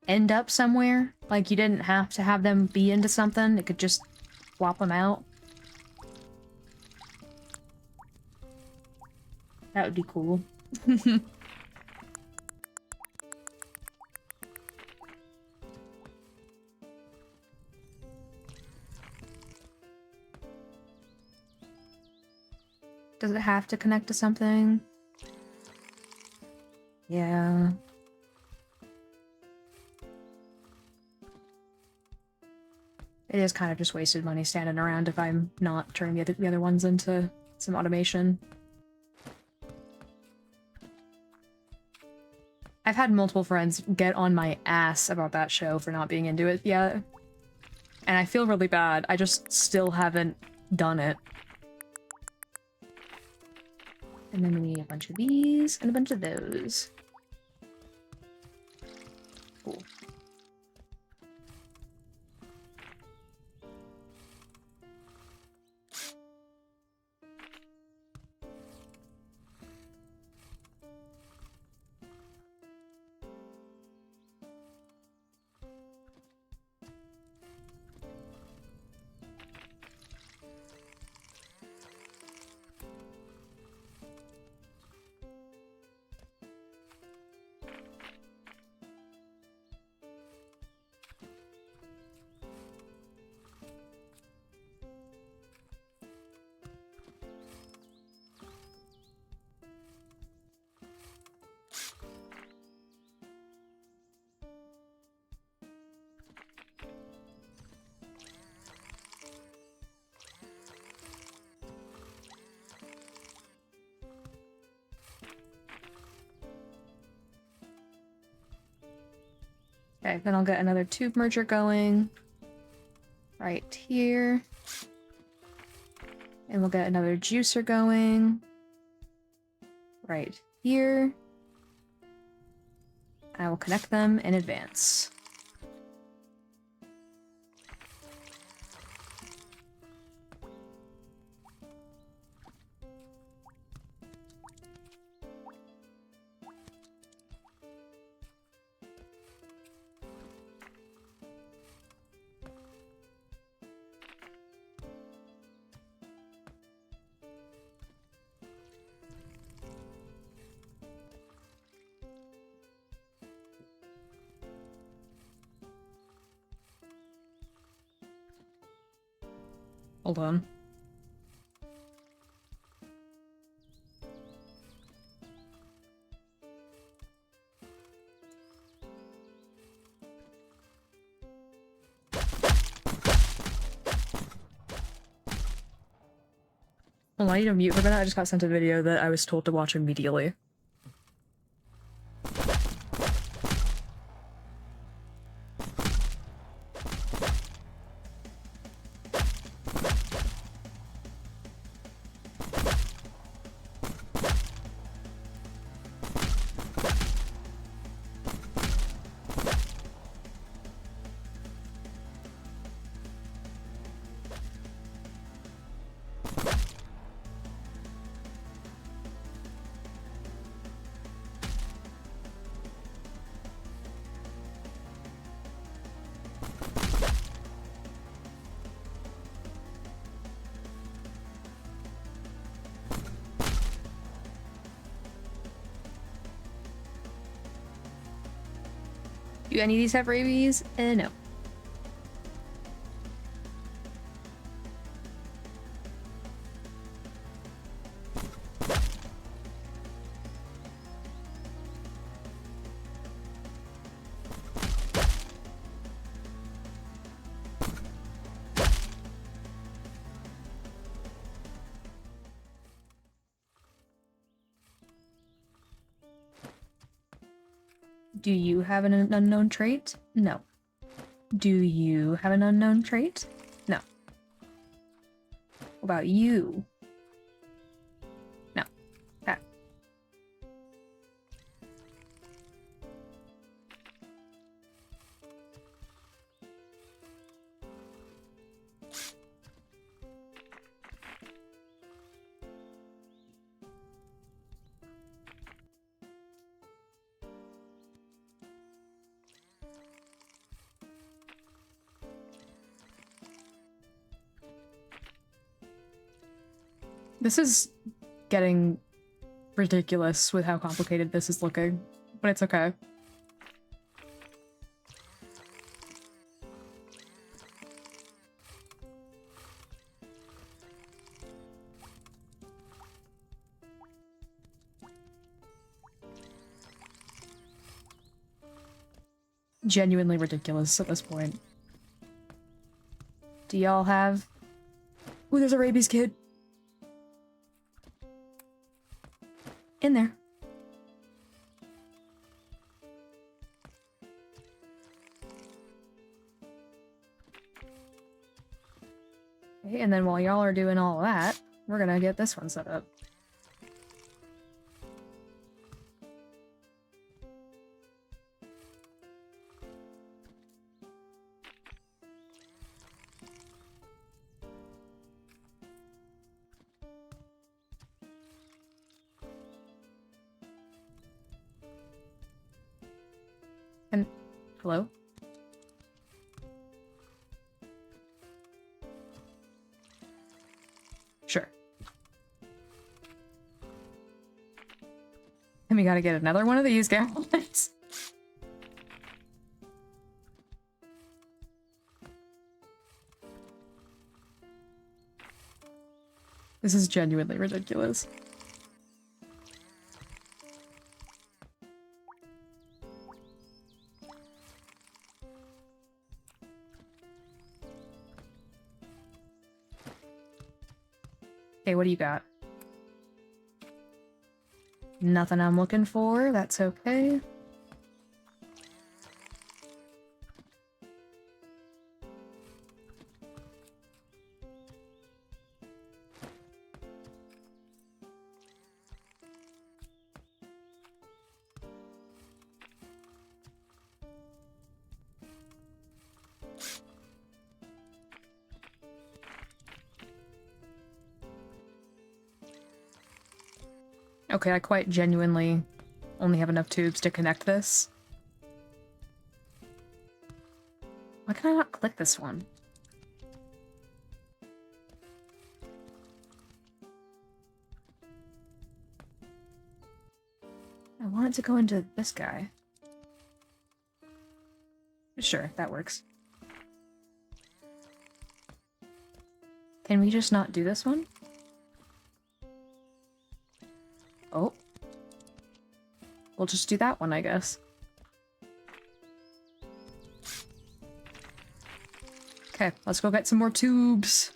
end up somewhere. Like, you didn't have to have them be into something. It could just flop them out. That would be cool. Does it have to connect to something? Yeah. It is kind of just wasted money standing around if I'm not turning the other ones into some automation. I've had multiple friends get on my ass about that show for not being into it yet. And I feel really bad. I just still haven't done it. And then we need a bunch of these and a bunch of those. Cool. Okay, then I'll get another tube merger going. Right here. And we'll get another juicer going. Right here. I will connect them in advance. Hold on. Well, I need to mute for a minute. I just got sent a video that I was told to watch immediately. Do any of these have rabies? No. Do you have an unknown trait? No. Do you have an unknown trait? No. What about you? No. Okay. This is getting ridiculous with how complicated this is looking, but it's okay. Genuinely ridiculous at this point. Do y'all have... Ooh, there's a rabies kid! In there. Okay, and then while y'all are doing all that, we're gonna get this one set up. And hello? Sure. And we gotta get another one of these guys. This is genuinely ridiculous. Okay, what do you got? Nothing I'm looking for, that's okay. Okay, I quite genuinely only have enough tubes to connect this. Why can I not click this one? I want it to go into this guy. Sure, that works. Can we just not do this one? Oh. We'll just do that one, I guess. Okay, let's go get some more tubes.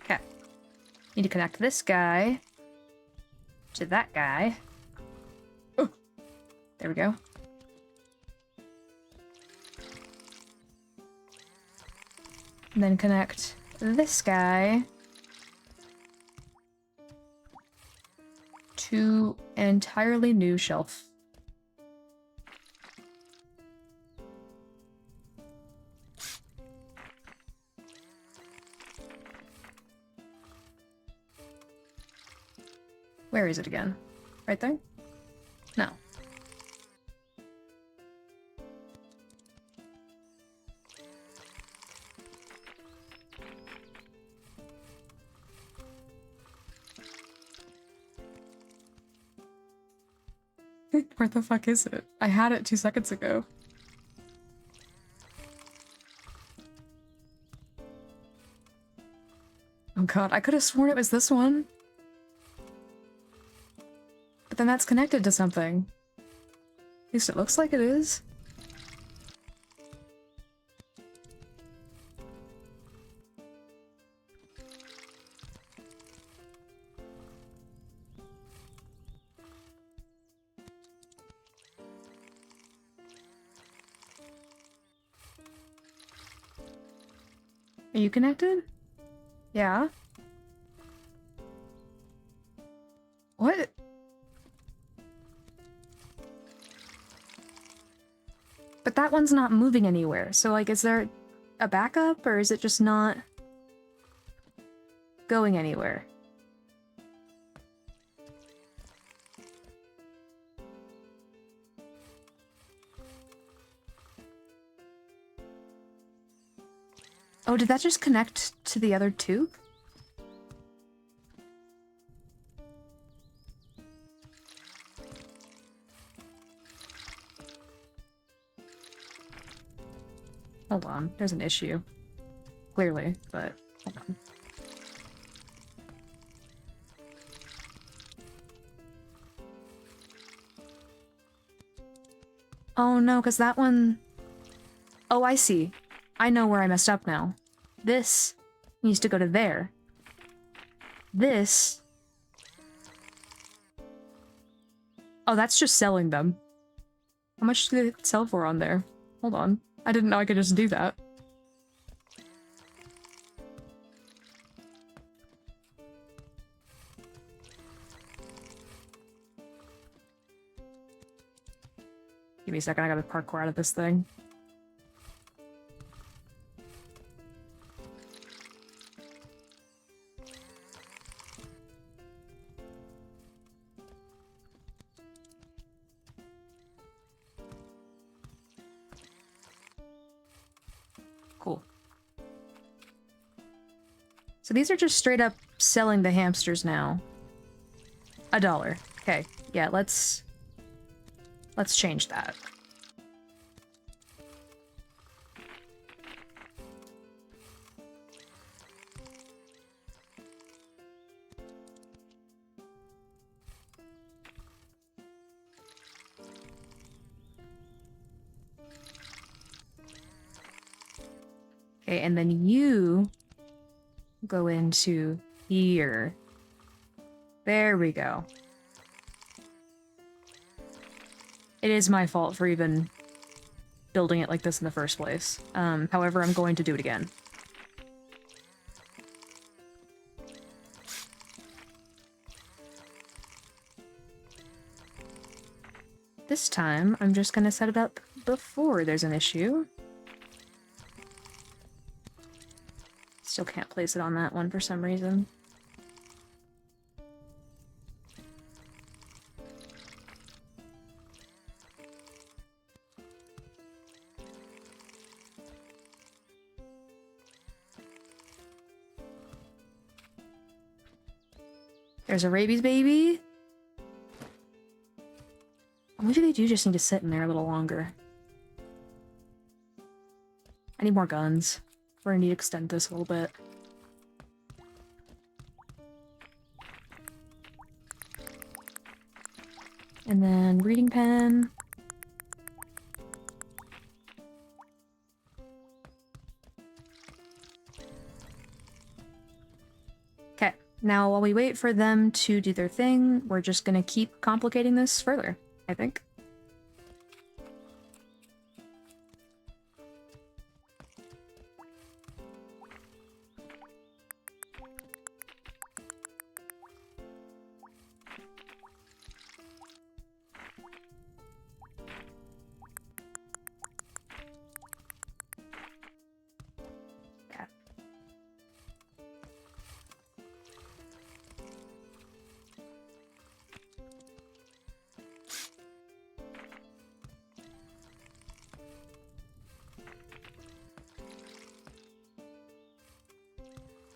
Okay. Need to connect this guy to that guy. Oh, there we go. And then connect this guy to an entirely new shelf. Where is it again? Right there? No. Where the fuck is it? I had it 2 seconds ago. Oh god, I could have sworn it was this one. But then that's connected to something. At least it looks like it is. Are you connected? Yeah. What? But that one's not moving anywhere, so like, is there a backup, or is it just not going anywhere? Oh, did that just connect to the other tube? Hold on, there's an issue. Clearly, but hold on. Oh no, because that one... Oh, I see. I know where I messed up now. This needs to go to there. This... Oh, that's just selling them. How much do they sell for on there? Hold on. I didn't know I could just do that. Give me a second, I gotta parkour out of this thing. Cool. So these are just straight up selling the hamsters now. $1. Okay, yeah, let's change that. Okay, and then you go into here. There we go. It is my fault for even building it like this in the first place. However, I'm going to do it again. This time, I'm just gonna set it up before there's an issue. Still can't place it on that one for some reason. There's a rabies baby. Maybe they do just need to sit in there a little longer. I need more guns. We're gonna need to extend this a little bit. And then reading pen. Okay, now while we wait for them to do their thing, we're just gonna keep complicating this further, I think.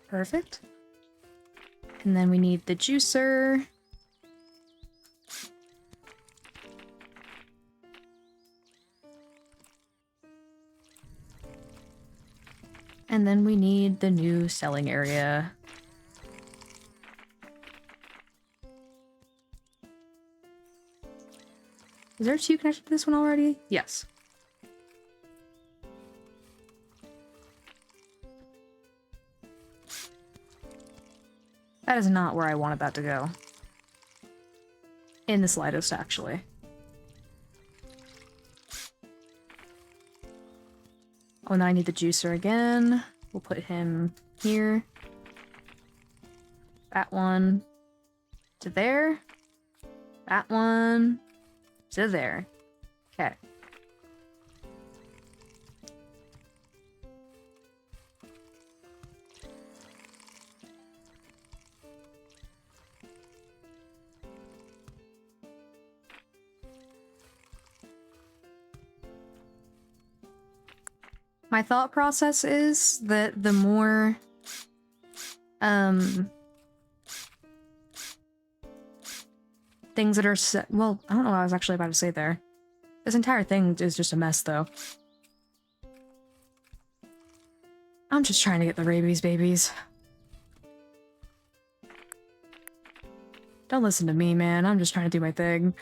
Perfect. And then we need the juicer. And then we need the new selling area. Is there two connected to this one already? Yes. That is not where I wanted that to go. In the slightest, actually. Oh, and I need the juicer again. We'll put him here. That one to there. That one to there. Okay. My thought process is that the more, things that are well, I don't know what I was actually about to say there. This entire thing is just a mess, though. I'm just trying to get the rabies babies. Don't listen to me, man. I'm just trying to do my thing.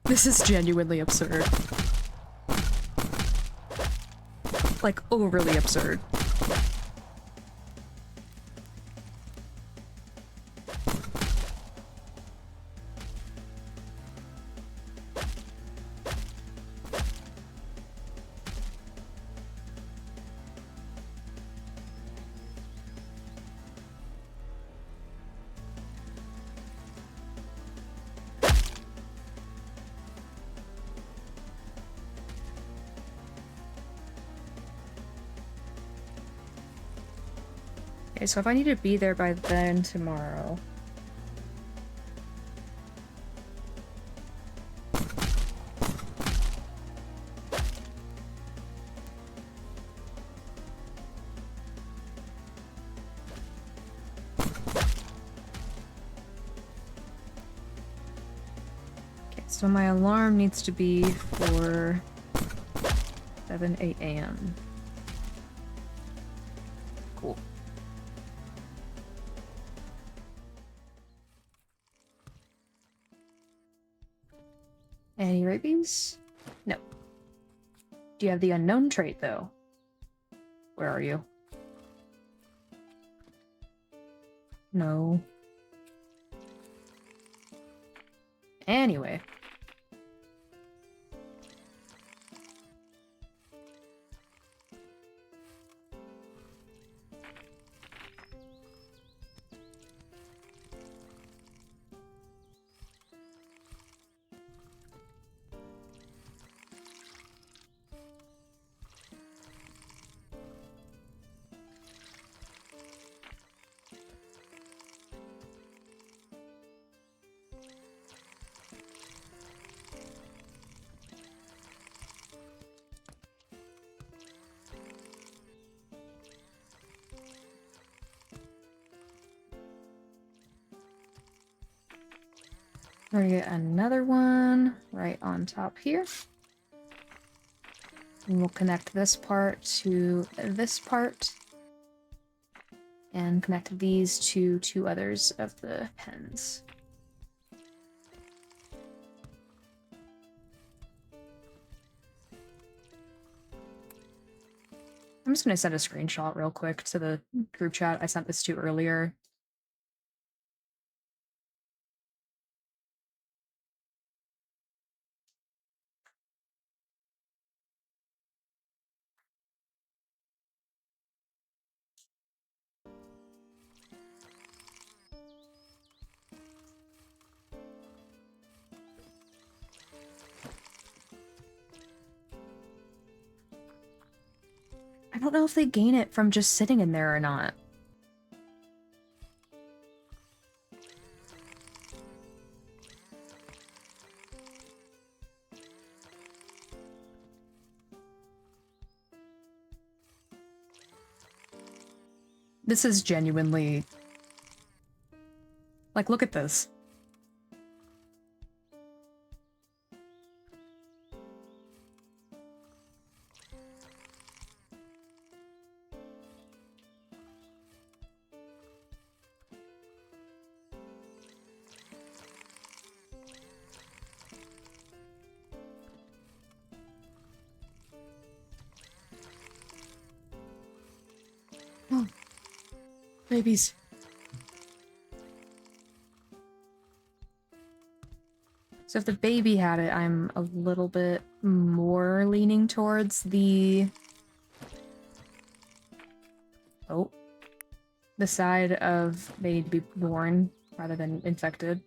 This is genuinely absurd. Like, overly absurd. Okay, so if I need to be there by then tomorrow. So my alarm needs to be for 8 a.m. Cool. Any rabies? No. Do you have the unknown trait, though? Where are you? No. Anyway. We're gonna get another one right on top here. And we'll connect this part to this part. And connect these to 2 others of the pens. I'm just gonna send a screenshot real quick to the group chat I sent this to earlier. I don't know if they gain it from just sitting in there or not. This is genuinely... Like, look at this. Oh. Babies. So if the baby had it, I'm a little bit more leaning towards the... Oh. The side of they need to be born rather than infected.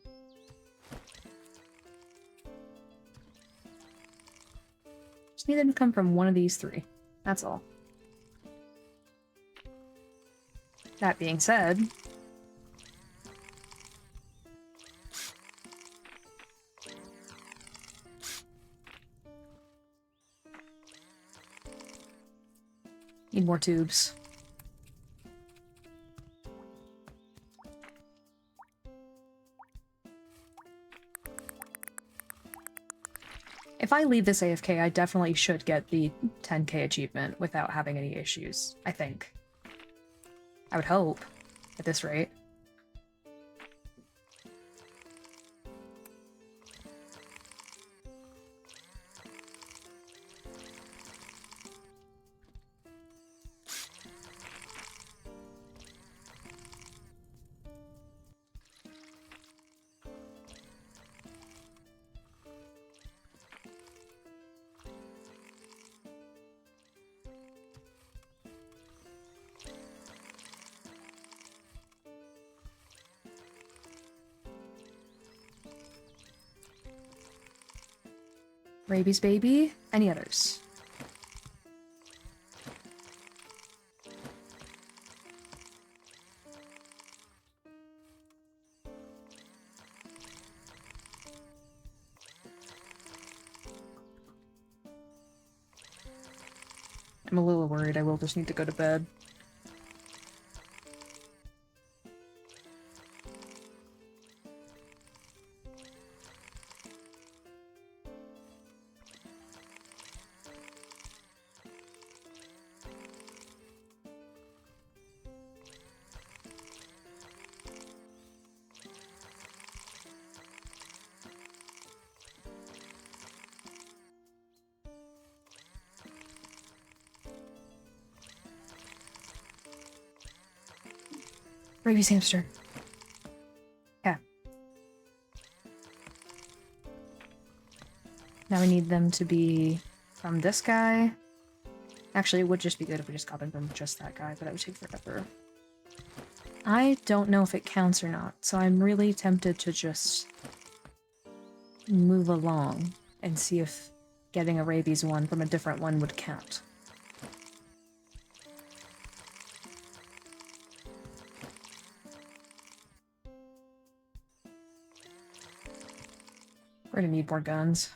Just need them to come from one of these 3. That's all. That being said... Need more tubes. If I leave this AFK, I definitely should get the 10k achievement without having any issues, I think. I would hope, at this rate. Rabies baby? Any others? I'm a little worried I will just need to go to bed. Rabies hamster. Yeah. Now we need them to be from this guy. Actually, it would just be good if we just got them from just that guy, but that would take forever. I don't know if it counts or not, so I'm really tempted to just move along and see if getting a rabies one from a different one would count. We're gonna need more guns.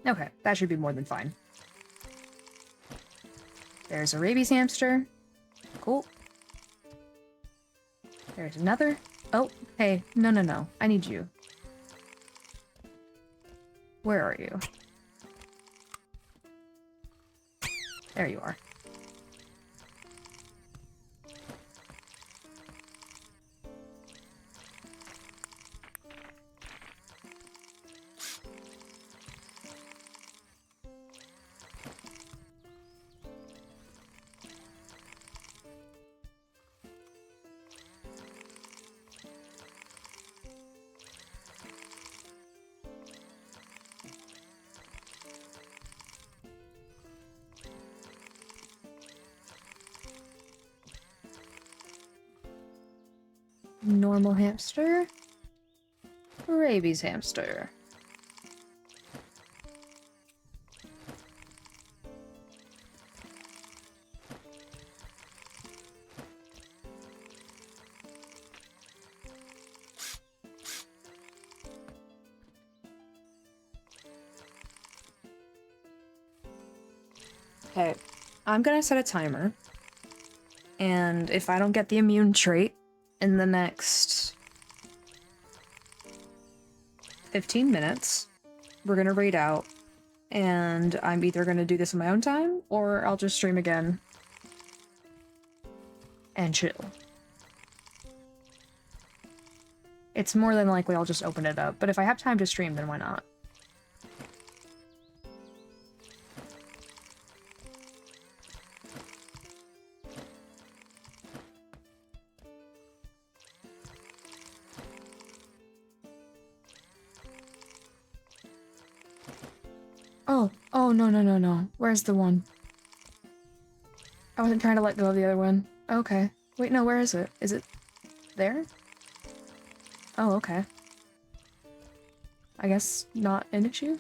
Okay, that should be more than fine. There's a rabies hamster. Cool. There's another. Oh, hey, no. I need you. Where are you? There you are. Normal hamster. Rabies hamster. Okay, I'm gonna set a timer. And if I don't get the immune trait in the next 15 minutes, we're gonna raid out. And I'm either gonna do this in my own time, or I'll just stream again and chill. It's more than likely I'll just open it up, but if I have time to stream, then why not? Oh, no. Where's the one? I wasn't trying to let go of the other one. Okay. Wait, no, where is it? Is it there? Oh, okay. I guess not an issue?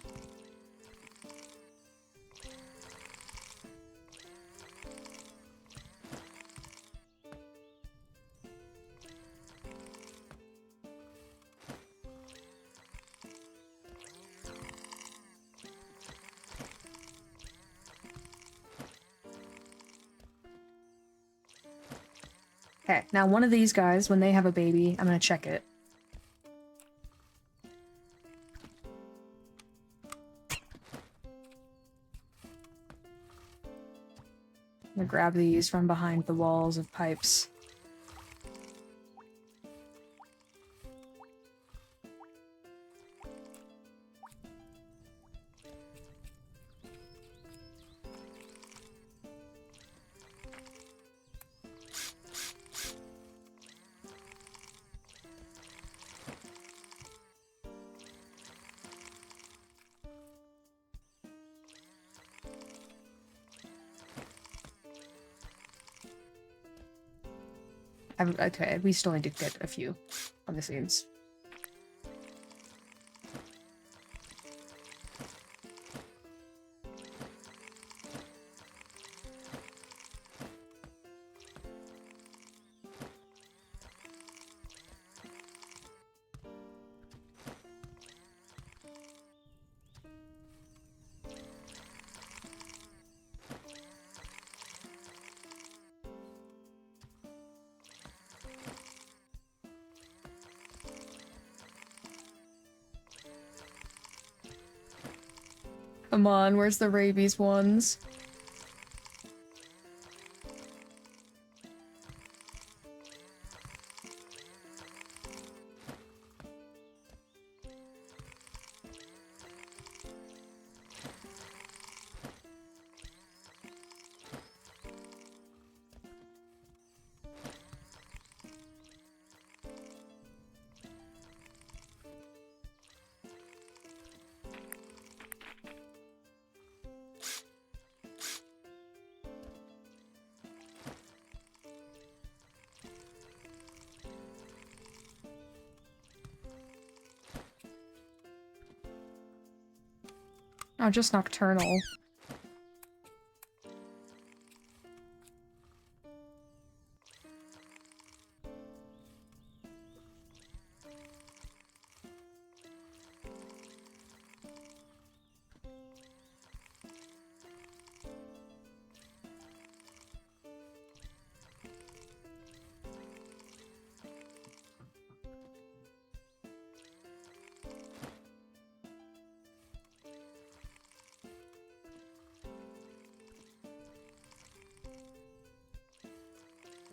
Okay, now one of these guys, when they have a baby, I'm gonna check it. I'm gonna grab these from behind the walls of pipes. Okay, we still need to get a few on the scenes. Come on, where's the rabies ones? Oh, just nocturnal.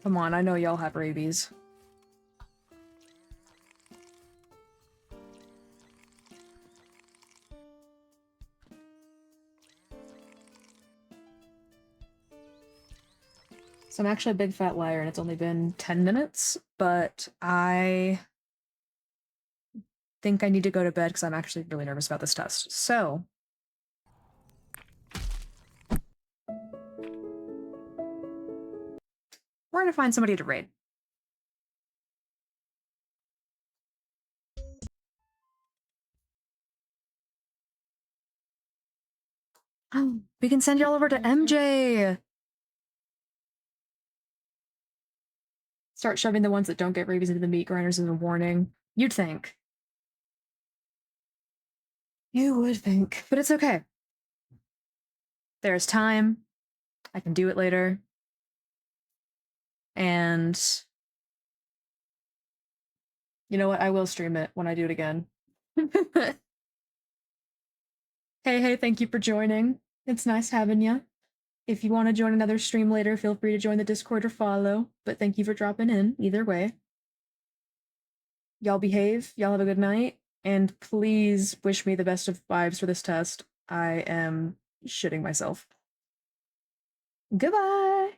Come on, I know y'all have rabies. So I'm actually a big fat liar and it's only been 10 minutes, but I think I need to go to bed because I'm actually really nervous about this test. So we're gonna find somebody to raid. Oh, we can send y'all over to MJ! Start shoving the ones that don't get rabies into the meat grinders as a warning. You'd think. You would think. But it's okay. There's time. I can do it later. And you know what? I will stream it when I do it again. Hey, thank you for joining. It's nice having you. If you want to join another stream later, feel free to join the Discord or follow. But thank you for dropping in, either way. Y'all behave, y'all have a good night, and please wish me the best of vibes for this test. I am shitting myself. Goodbye!